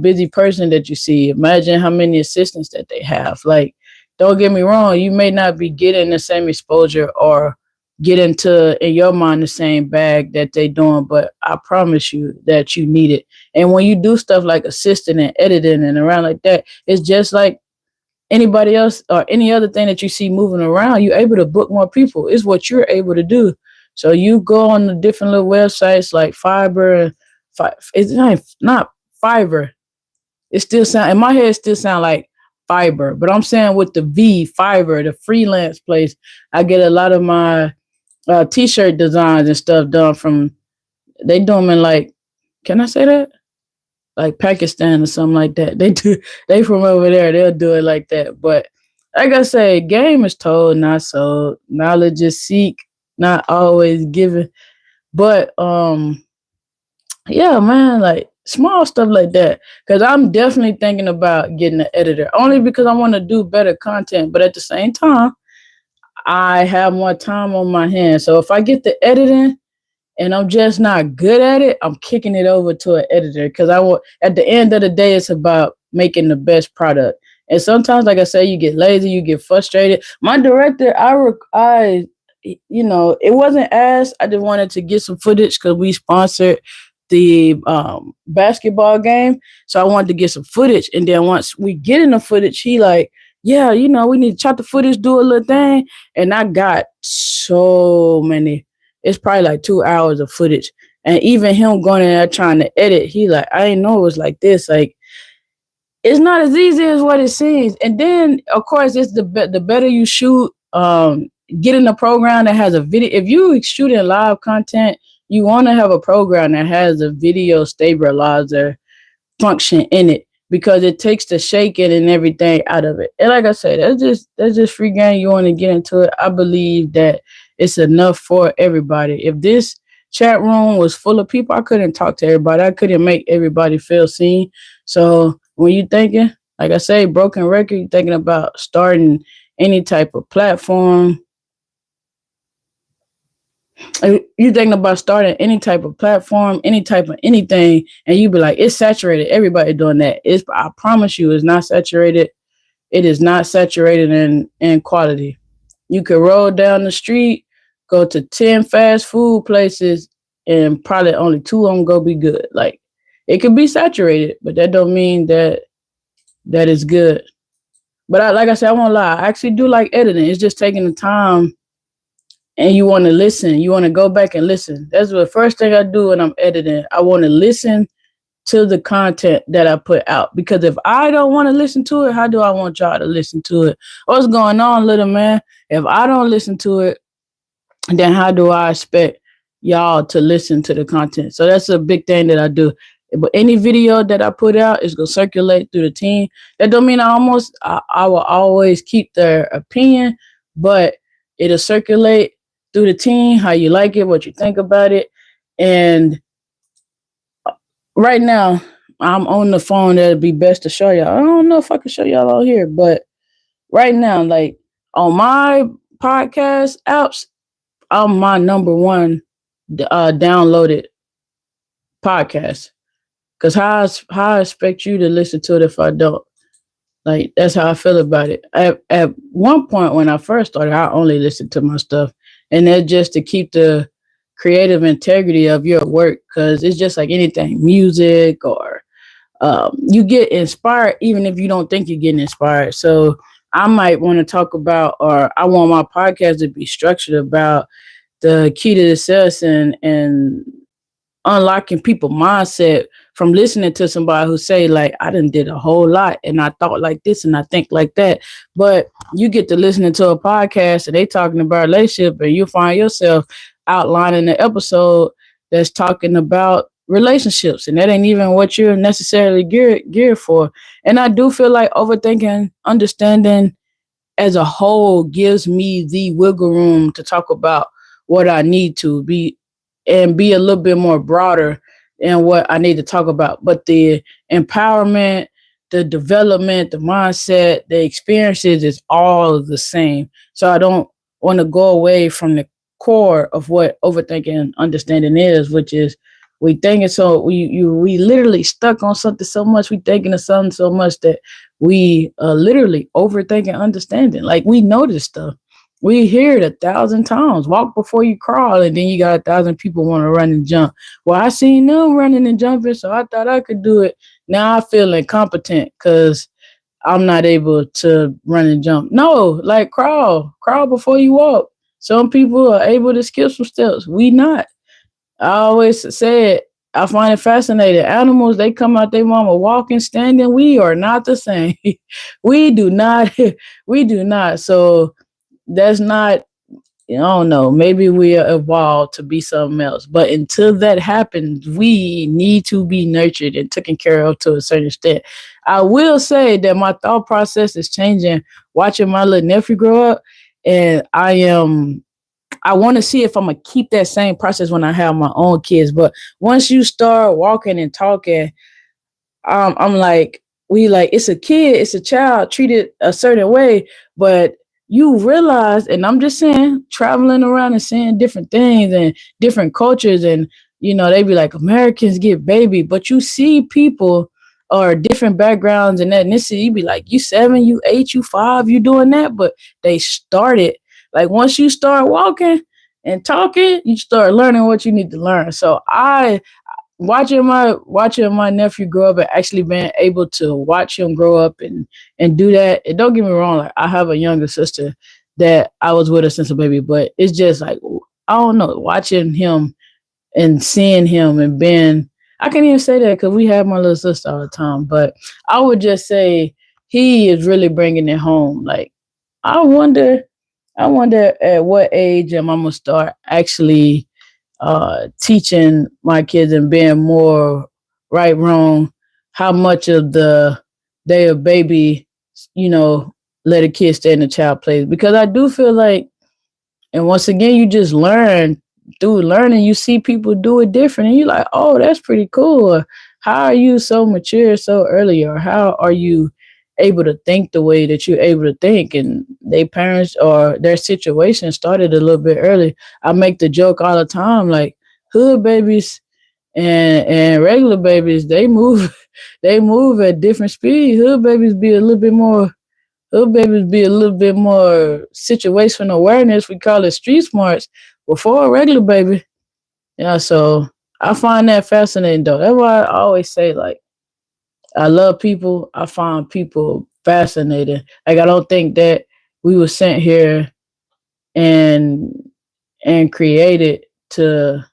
busy person that you see, imagine how many assistants that they have. Like, don't get me wrong, you may not be getting the same exposure or get into in your mind the same bag that they doing, but I promise you that you need it. And when you do stuff like assisting and editing and around like that, it's just like anybody else or any other thing that you see moving around. You're able to book more people. It's what you're able to do. So you go on the different little websites like Fiverr. It's not Fiverr. It still sound in my head. It still sound like Fiverr, but I'm saying with the V, Fiverr, the freelance place. I get a lot of my t-shirt designs and stuff done from. They do them in like, can I say that? Like Pakistan or something like that. They from over there. They'll do it like that. But like I say, game is told, not sold. Knowledge is seek, not always given. But yeah, man, like small stuff like that. Cause I'm definitely thinking about getting an editor. Only because I want to do better content. But at the same time, I have more time on my hands. So if I get the editing and I'm just not good at it, I'm kicking it over to an editor because I want. At the end of the day, it's about making the best product. And sometimes, like I say, you get lazy, you get frustrated. My director, it wasn't asked. I just wanted to get some footage because we sponsored the basketball game, so I wanted to get some footage. And then once we get in the footage, he like, yeah, we need to chop the footage, do a little thing, and I got so many. It's probably like 2 hours of footage. And even him going in there trying to edit, he like, I didn't know it was like this. Like, it's not as easy as what it seems. And then, of course, it's the better you shoot, get in a program that has a video. If you shooting live content, you want to have a program that has a video stabilizer function in it because it takes the shaking and everything out of it. And like I said, that's just free game. You want to get into it. I believe that it's enough for everybody. If this chat room was full of people, I couldn't talk to everybody. I couldn't make everybody feel seen. So when you thinking, like I say, broken record, you're thinking about starting any type of platform. You thinking about starting any type of platform, any type of anything, and you be like, it's saturated. Everybody doing that. I promise you, it's not saturated. It is not saturated in quality. You could roll down the street, go to 10 fast food places, and probably only 2 of them go be good. Like, it could be saturated, but that don't mean that is good. But like I said, I won't lie. I actually do like editing. It's just taking the time and you want to listen. You want to go back and listen. That's the first thing I do when I'm editing. I want to listen to the content that I put out. Because if I don't want to listen to it, how do I want y'all to listen to it? What's going on, little man? If I don't listen to it, then how do I expect y'all to listen to the content? So that's a big thing that I do. But any video that I put out is gonna circulate through the team. That don't mean I will always keep their opinion, but it'll circulate through the team, how you like it, what you think about it. And right now, I'm on the phone. That'd be best to show y'all. I don't know if I can show y'all all here, but right now, like on my podcast apps, I'm my number one downloaded podcast. Cause how I expect you to listen to it if I don't? Like, that's how I feel about it. At one point when I first started, I only listened to my stuff, and that's just to keep the creative integrity of your work. Cause it's just like anything, music or you get inspired even if you don't think you're getting inspired. So I might want to talk about, or I want my podcast to be structured about the key to success and unlocking people mindset from listening to somebody who say like, I done did a whole lot and I thought like this and I think like that. But you get to listening to a podcast and they talking about relationship and you find yourself outlining the episode that's talking about relationships, and that ain't even what you're necessarily geared for. And I do feel like overthinking, understanding as a whole gives me the wiggle room to talk about what I need to be and be a little bit more broader and what I need to talk about. But the empowerment, the development, the mindset, the experiences is all the same. So I don't want to go away from the core of what overthinking and understanding is, which is we thinking so we literally stuck on something so much, we thinking of something so much that we literally overthinking understanding. Like we know this stuff. We hear it 1,000 times. Walk before you crawl, and then you got 1,000 people want to run and jump. Well, I seen them running and jumping, so I thought I could do it. Now I feel incompetent because I'm not able to run and jump. No, like crawl before you walk. Some people are able to skip some steps. We not. I always said I find it fascinating. Animals, they come out their mama walking, standing. We are not the same. we do not. we do not. So that's not. I don't know. Maybe we are evolved to be something else. But until that happens, we need to be nurtured and taken care of to a certain extent. I will say that my thought process is changing watching my little nephew grow up. And I want to see if I'm going to keep that same process when I have my own kids. But once you start walking and talking, I'm like, we like, it's a kid, it's a child treated a certain way, but you realize, and I'm just saying, traveling around and seeing different things and different cultures, and they be like, Americans get baby, but you see people or different backgrounds and ethnicity, you be like, you 7, you 8, you 5, you doing that, but they started like once you start walking and talking, you start learning what you need to learn. So I watching my nephew grow up and actually being able to watch him grow up and do that. And don't get me wrong, like I have a younger sister that I was with her since a baby, but it's just like I don't know, watching him and seeing him and being. I can't even say that because we have my little sister all the time, but I would just say he is really bringing it home. Like I wonder, I wonder at what age am I gonna start actually teaching my kids and being more right, wrong, how much of the day of baby, you know, let a kid stay in the child place. Because I do feel like, and once again, you just learn through learning, you see people do it different, and you're like, oh, that's pretty cool. Or, how are you so mature so early? Or how are you able to think the way that you're able to think? And their parents or their situation started a little bit early. I make the joke all the time, like hood babies and regular babies, they move they move at different speeds. Hood babies be a little bit more situational awareness. We call it street smarts before a regular baby. Yeah, so I find that fascinating though. That's why I always say, like, I love people. I find people fascinating. Like I don't think that we were sent here and created to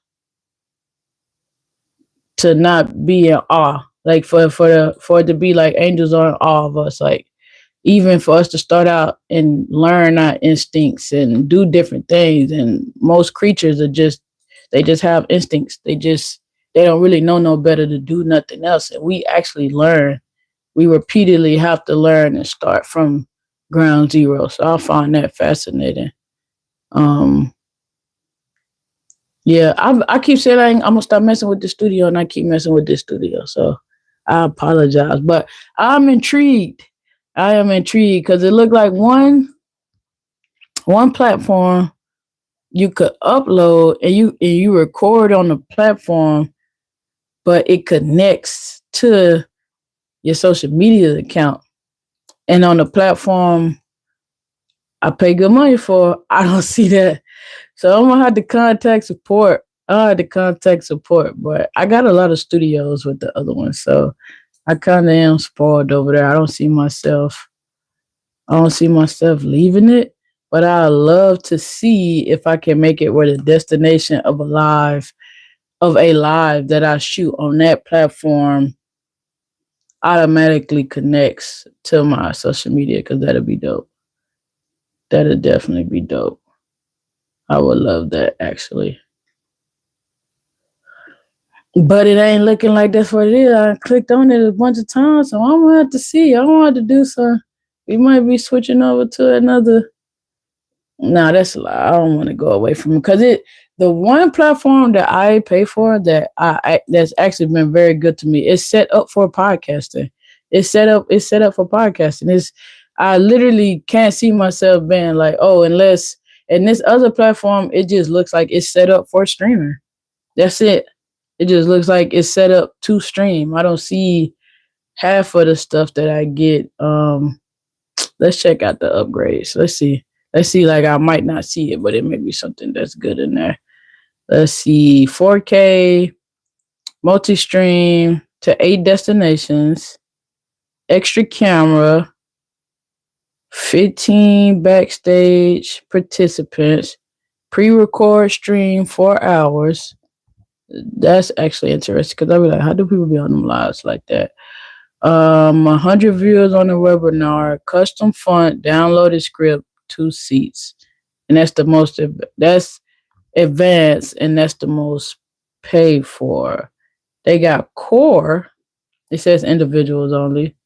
not be in awe. Like for it to be like angels are in awe of us. Like even for us to start out and learn our instincts and do different things. And most creatures are just they just have instincts. They don't really know no better to do nothing else. And we actually learn. We repeatedly have to learn and start from ground zero. So I find that fascinating. Um yeah, I keep saying I'm gonna stop messing with the studio, and I keep messing with this studio. So I apologize, but I'm intrigued. I am intrigued because it looked like one platform you could upload and you record on the platform, but it connects to your social media account. And on the platform I pay good money for, I don't see that. So I'm gonna have to contact support. I had to contact support, but I got a lot of studios with the other one, so I kind of am spoiled over there. I don't see myself leaving it, but I love to see if I can make it where the destination of a live that I shoot on that platform automatically connects to my social media, because that'll be dope. That'll definitely be dope. I would love that actually. But it ain't looking like that's what it is. I clicked on it a bunch of times, so I'm gonna have to see. I'm gonna have to do some. We might be switching over to Nah, that's a lie. I don't want to go away from it because the one platform that I pay for that that's actually been very good to me. It's set up for podcasting. It's set up for podcasting. It's I literally can't see myself being like, oh, unless and this other platform, it just looks like it's set up for streaming. That's it. It just looks like it's set up to stream. I don't see half of the stuff that I get. Let's check out the upgrades. Let's see. Let's see. Like I might not see it, but it may be something that's good in there. Let's see. 4K multi-stream to 8 destinations. Extra camera. 15 backstage participants. Pre-record stream 4 hours. That's actually interesting because I be like, how do people be on them lives like that? 100 viewers on the webinar, custom font, downloaded script, 2 seats, and that's advanced, and that's the most paid for. They got core. It says individuals only.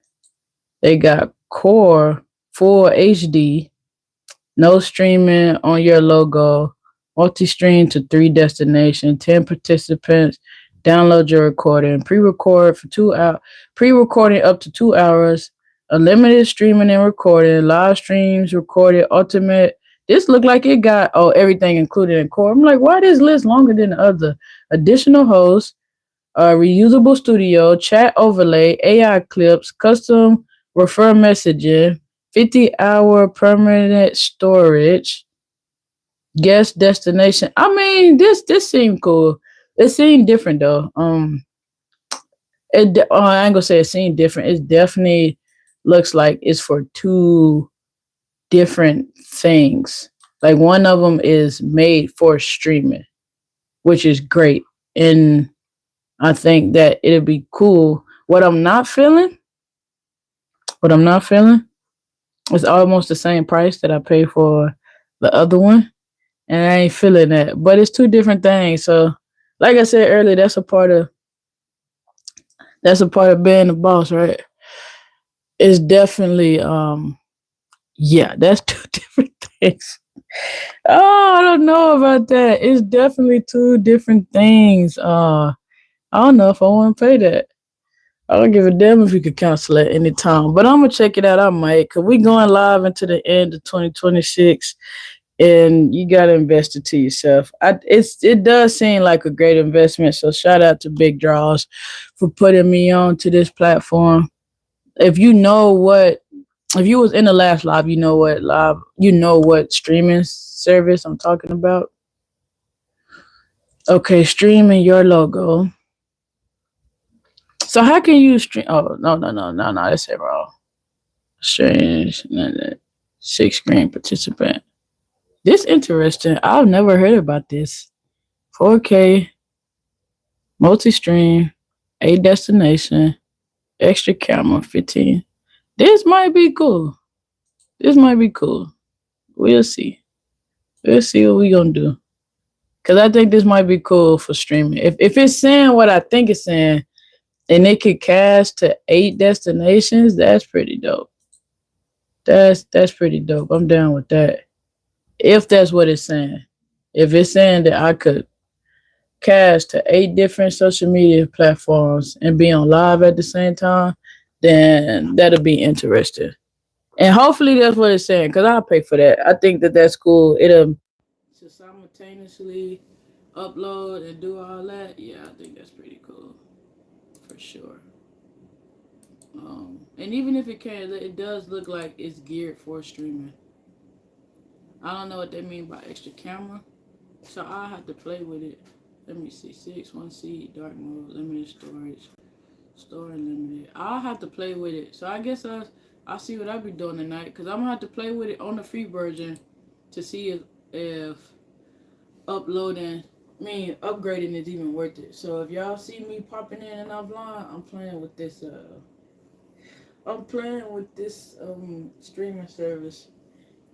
They got core full HD, no streaming on your logo, multi-stream to 3 destinations, 10 participants. Download your recording, pre-record for 2 hours, pre-recording up to 2 hours, unlimited streaming and recording, live streams recorded, ultimate. This looked like it got everything included in core. I'm like, why this list longer than the other? Additional hosts, reusable studio, chat overlay, AI clips, custom refer messaging, 50-hour permanent storage, guest destination. I mean, this seemed cool. It seemed different though. I ain't gonna say it seemed different. It definitely looks like it's for two different things. Like one of them is made for streaming, which is great, and I think that it'd be cool. What I'm not feeling is almost the same price that I pay for the other one, and I ain't feeling that. But it's two different things. So, like I said earlier, that's a part of being the boss, right? It's definitely yeah, that's two different things. Oh, I don't know about that. It's definitely two different things. I don't know if I want to pay that. I don't give a damn if you could cancel at any time, but I'm gonna check it out. I might, cause we going live into the end of 2026, and you gotta invest it to yourself. It does seem like a great investment. So shout out to Big Draws for putting me on to this platform. If you know what, if you was in the last live, you know what streaming service I'm talking about. Okay, streaming your logo. So how can you stream? Oh no, that's it wrong. Strange, 6 screen participant. This interesting. I've never heard about this. 4K multi-stream, 8 destination, extra camera, 15. This might be cool. This might be cool. We'll see. We'll see what we gonna do. Cause I think this might be cool for streaming. If it's saying what I think it's saying, and it could cast to 8 destinations, that's pretty dope. That's pretty dope. I'm down with that. If that's what it's saying. If it's saying that I could cast to 8 different social media platforms and be on live at the same time, then that'll be interesting. And hopefully that's what it's saying, because I'll pay for that. I think that that's cool. It'll to simultaneously upload and do all that. Yeah, I think that's pretty cool for sure. And even if it can, it does look like it's geared for streaming. I don't know what they mean by extra camera, so I have to play with it. Let me see. 1 seat, dark mode, limited storage, store unlimited. I'll have to play with it. So I guess I'll see what I'll be doing tonight, because I'm gonna have to play with it on the free version to see if uploading, upgrading is even worth it. So if y'all see me popping in and offline, I'm playing with this. Streaming service.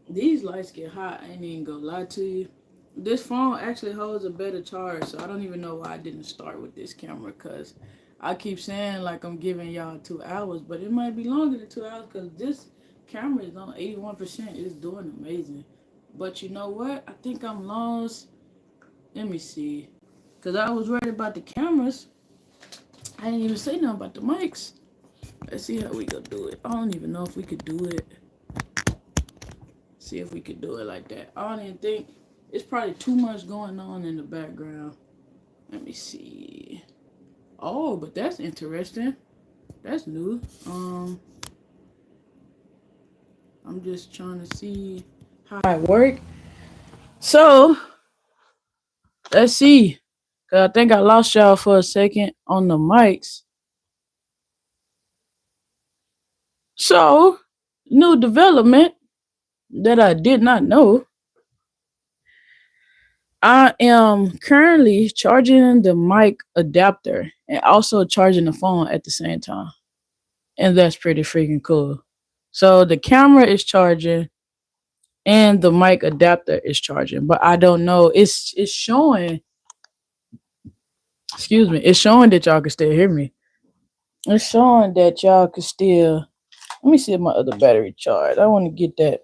These lights get hot. I ain't even gonna lie to you. This phone actually holds a better charge, so I don't even know why I didn't start with this camera. Cause I keep saying like I'm giving y'all 2 hours, but it might be longer than 2 hours. Cause this camera is on 81%. It's doing amazing. But you know what? I think I'm lost. Let me see. Cause I was worried about the cameras. I didn't even say nothing about the mics. Let's see how we gonna do it. I don't even know if we could do it. See if we could do it like that. I don't even think it's probably too much going on in the background. Let me see. Oh, but that's interesting. That's new. I'm just trying to see how it work. So let's see. Cause I think I lost y'all for a second on the mics. So new development that I did not know. I am currently charging the mic adapter and also charging the phone at the same time. And that's pretty freaking cool. So the camera is charging and the mic adapter is charging, but I don't know. It's showing, excuse me, it's showing that y'all can still hear me. It's showing that y'all can still, let me see if my other battery charged. I want to get that.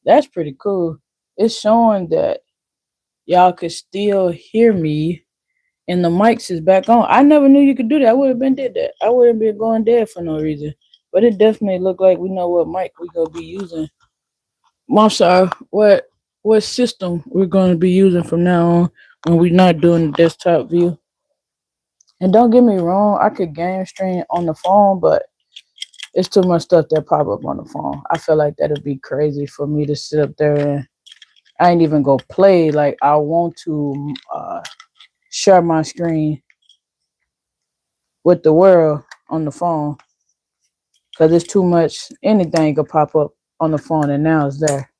That's pretty cool. It's showing that y'all could still hear me and the mics is back on. I never knew you could do that. I would have been did that. I wouldn't be going dead for no reason. But it definitely looked like we know what mic we gonna be using. I'm sorry, what system we're gonna be using from now on when we're not doing the desktop view. And don't get me wrong, I could game stream on the phone, but it's too much stuff that pop up on the phone. I feel like that'd be crazy for me to sit up there and I ain't even go play. Like I want to share my screen with the world on the phone because it's too much. Anything could pop up on the phone, and now it's there.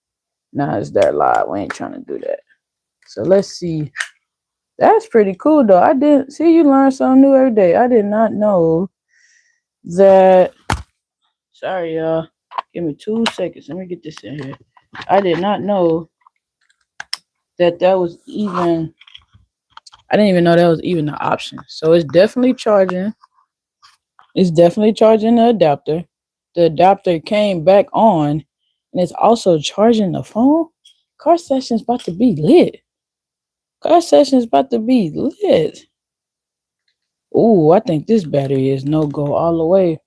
Now it's there live. We ain't trying to do that. So let's see. That's pretty cool though. I didn't see you learn something new every day. I did not know that. Sorry, y'all. Give me 2 seconds. Let me get this in here. I did not know that that was even. I didn't even know that was even an option. So it's definitely charging. It's definitely charging the adapter. The adapter came back on, and it's also charging the phone. Car session's about to be lit. Car session's about to be lit. Ooh, I think this battery is no go all the way.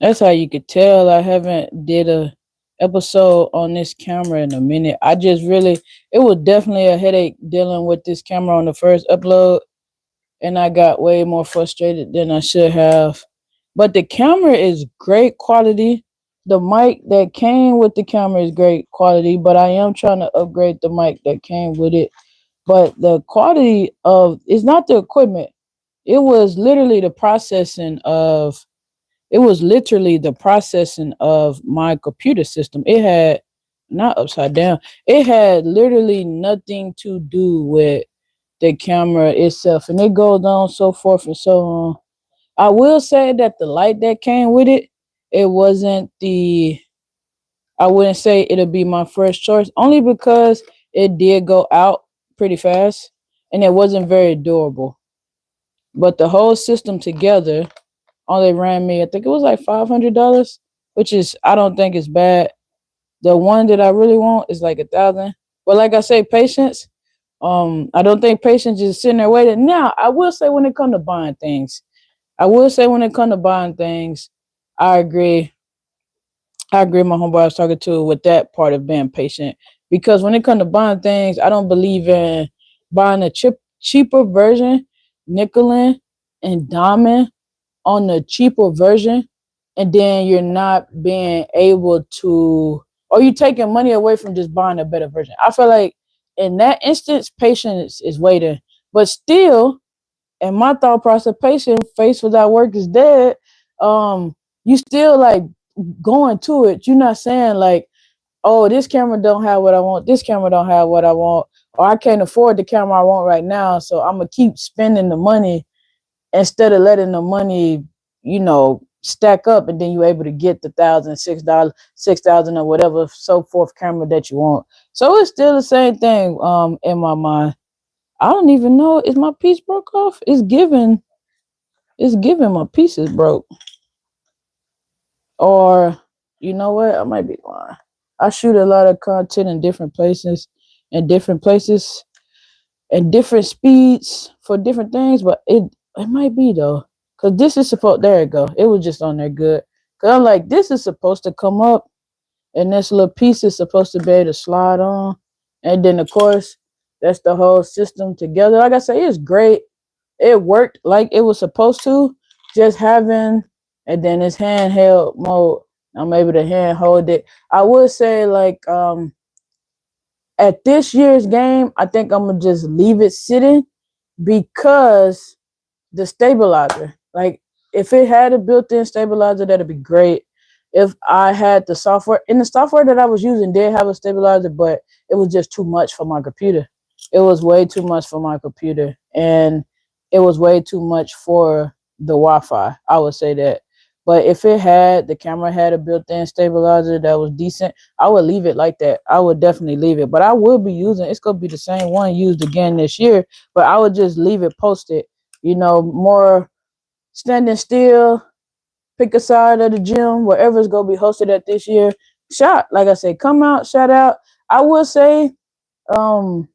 That's how you could tell I haven't did a episode on this camera in a minute. I just really, it was definitely a headache dealing with this camera on the first upload, and I got way more frustrated than I should have. But the camera is great quality. The mic that came with the camera is great quality, but I am trying to upgrade the mic that came with it. But the quality of it's not the equipment. It was literally the processing of it was literally the processing of my computer system. It had not upside down. It had literally nothing to do with the camera itself. And it goes on so forth and so on. I will say that the light that came with it, it wasn't the I wouldn't say it'll be my first choice, only because it did go out pretty fast and it wasn't very durable. But the whole system together only ran me, I think it was like $500, which is I don't think it's bad. The one that I really want is like 1,000. But like I say, patience. I don't think patience is sitting there waiting. Now, I will say when it comes to buying things, I agree. I agree. My homeboy I was talking to with that part of being patient because when it comes to buying things, I don't believe in buying a cheaper version, nickeling and diming on the cheaper version, and then you're not being able to, or you're taking money away from just buying a better version. I feel like in that instance, patience is waiting, but still, in my thought process, patience, face without work is dead. You still like going to it. You're not saying like, oh, this camera don't have what I want. This camera don't have what I want, or I can't afford the camera I want right now. So I'm gonna keep spending the money instead of letting the money, stack up, and then you're able to get the $1,006, 6,000 or whatever so forth camera that you want. So it's still the same thing. In my mind, I don't even know, is my piece broke off? It's giving my pieces broke, or You know what? I might be lying. I shoot a lot of content in different places, and different places, and different speeds for different things. But it might be though, cause this is supposed. There it go. It was just on there good. Cause I'm like, this is supposed to come up, and this little piece is supposed to be able to slide on, and then of course that's the whole system together. Like I say, it's great. It worked like it was supposed to. Just having, and then it's handheld mode. I'm able to hand hold it. I would say like at this year's game, I think I'm gonna just leave it sitting because the stabilizer. Like if it had a built-in stabilizer, that'd be great. If I had the software, and the software that I was using did have a stabilizer, but it was just too much for my computer. It was way too much for my computer, and it was way too much for the Wi-Fi. I would say that. But if it had the camera had a built-in stabilizer that was decent, I would leave it like that. I would definitely leave it. But I will be using it's gonna be the same one used again this year. But I would just leave it posted. You know, more standing still, pick a side of the gym, wherever it's gonna be hosted at this year. Shot, like I said, come out, shout out. I will say, um,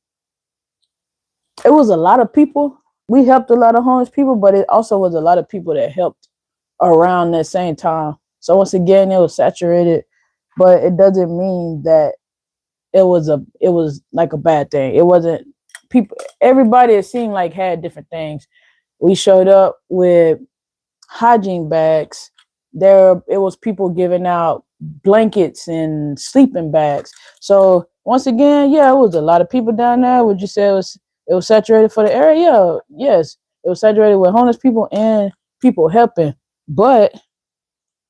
it was a lot of people. We helped a lot of homeless people, but it also was a lot of people that helped around that same time. So once again, it was saturated, but it doesn't mean that it was like a bad thing. It wasn't people. Everybody it seemed like had different things. We showed up with hygiene bags. There, it was people giving out blankets and sleeping bags. So once again, yeah, it was a lot of people down there. Would you say it was saturated for the area? Yeah, yes, it was saturated with homeless people and people helping. But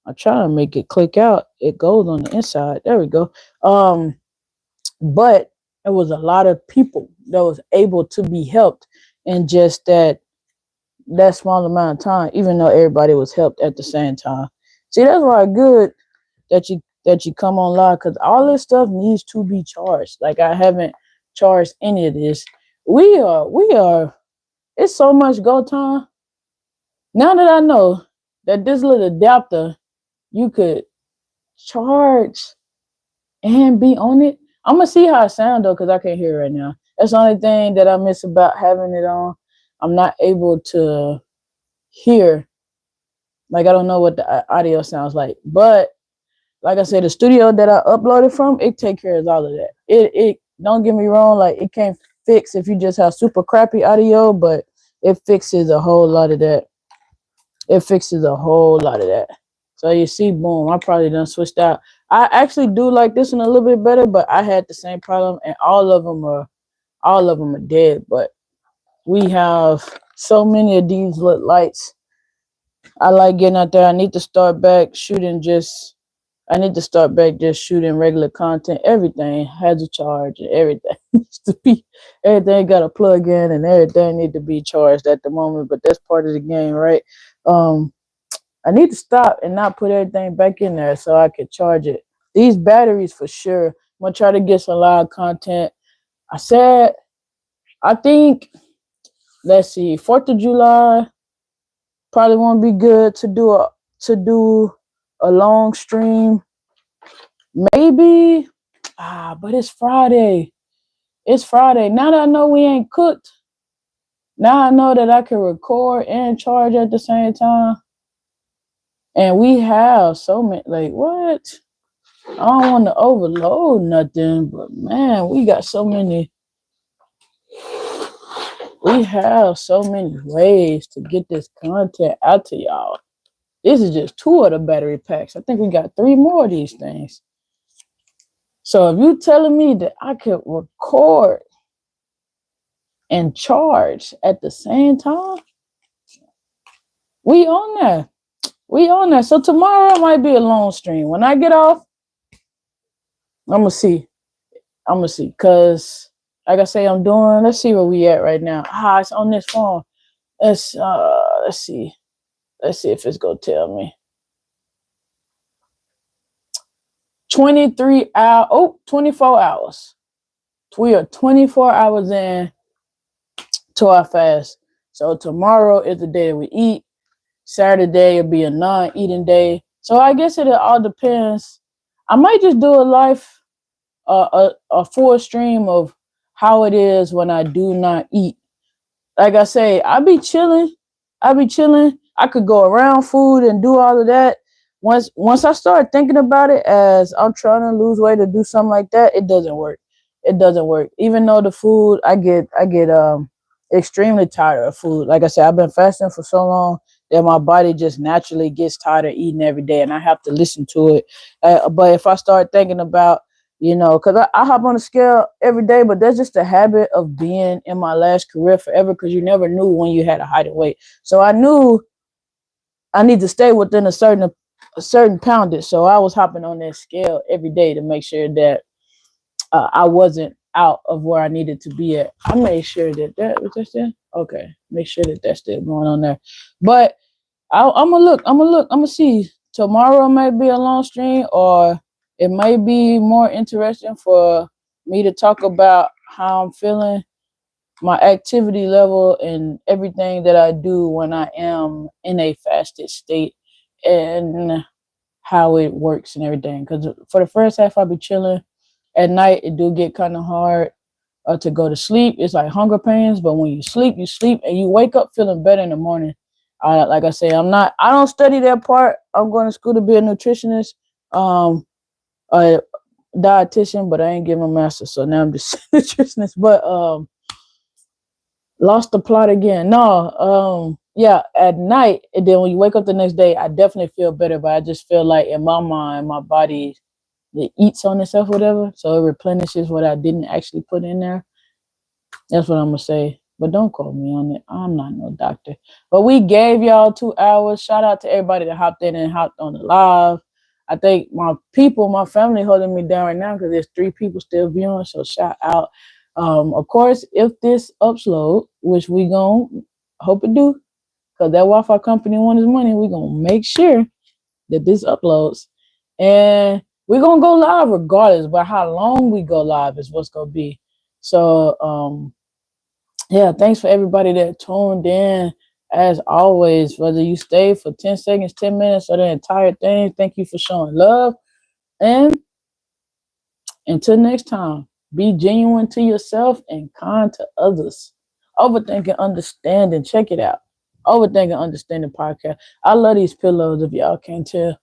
I'm trying to make it click out. It goes on the inside. There we go. But it was a lot of people that was able to be helped in just that small amount of time, even though everybody was helped at the same time. See, that's why it's good that you come on live because all this stuff needs to be charged. Like I haven't charged any of this. We are. It's so much go time. Now that I know that this little adapter you could charge and be on it, I'm gonna see how it sounds though because I can't hear it right now. That's the only thing that I miss about having it on. I'm not able to hear. Like I don't know what the audio sounds like, but like I said, the studio that I uploaded from, it take care of all of that. It don't get me wrong, like it can't fix if you just have super crappy audio, but it fixes a whole lot of that. It fixes a whole lot of that. So you see, boom, I probably done switched out. I actually do like this one a little bit better, but I had the same problem, and all of them are dead. But we have so many of these lit lights. I like getting out there. I need to start back shooting just I need to start back just shooting regular content. Everything has a charge and everything needs to be everything got a plug in and everything need to be charged at the moment. But that's part of the game, right? Um I need to stop and not put everything back in there so I can charge it. These batteries for sure. I'm gonna try to get some live content. I said I think let's see, 4th of July probably won't be good to do a long stream. Maybe but it's Friday. It's Friday. Now that I know we ain't cooked, now I know that I can record and charge at the same time. And we have so many like what? I don't want to overload nothing, but man, we have so many ways to get this content out to y'all. This is just 2 of the battery packs. I think we got 3 more of these things. So if you telling me that I could record and charge at the same time, we on there. We on there. So tomorrow might be a long stream. When I get off, I'm gonna see. I'm gonna see. Cause like I say, let's see where we at right now. It's on this phone. Let's see. Let's see if it's gonna tell me. 23 hours. 24 hours. We are 24 hours in to our fast. So tomorrow is the day that we eat. Saturday will be a non-eating day. So I guess it all depends I might just do a life, a full stream of how it is when I do not eat. Like I say, I be chilling. I be chilling. I could go around food and do all of that. Once I start thinking about it as I'm trying to lose weight or do something like that, it doesn't work. It doesn't work. Even though the food, I get extremely tired of food. Like I said, I've been fasting for so long that my body just naturally gets tired of eating every day, and I have to listen to it. But if I start thinking about, because I hop on the scale every day, but that's just a habit of being in my last career forever, because you never knew when you had a height of weight. So I knew I need to stay within a certain poundage. So I was hopping on that scale every day to make sure that I wasn't out of where I needed to be at. I made sure that was that there. Okay, make sure that that's still going on there. But I'm gonna look. I'm gonna see. Tomorrow may be a long stream, or it may be more interesting for me to talk about how I'm feeling, my activity level, and everything that I do when I am in a fasted state, and how it works and everything. Because for the first half, I'll be chilling. At night, it do get kind of hard to go to sleep. It's like hunger pains, but when you sleep, and you wake up feeling better in the morning. Like I say, I don't study that part. I'm going to school to be a nutritionist, a dietitian, but I ain't getting a master, so now I'm just a nutritionist. But lost the plot again. No, yeah, at night, and then when you wake up the next day, I definitely feel better, but I just feel like in my mind, my body, it eats on itself, whatever, so it replenishes what I didn't actually put in there. That's what I'm gonna say. But don't quote me on it. I'm not no doctor. But we gave y'all 2 hours. Shout out to everybody that hopped in and hopped on the live. I think my family holding me down right now because there's 3 people still viewing. So shout out. Of course, if this upload, which we gonna hope it do, because that Wi-Fi company want his money, we gonna make sure that this uploads. And we're gonna go live regardless, but how long we go live is what's gonna be. So yeah, thanks for everybody that tuned in. As always, whether you stay for 10 seconds, 10 minutes, or the entire thing, thank you for showing love. And until next time, be genuine to yourself and kind to others. Overthinking, understanding. Check it out. Overthinking, understanding podcast. I love these pillows if y'all can't tell.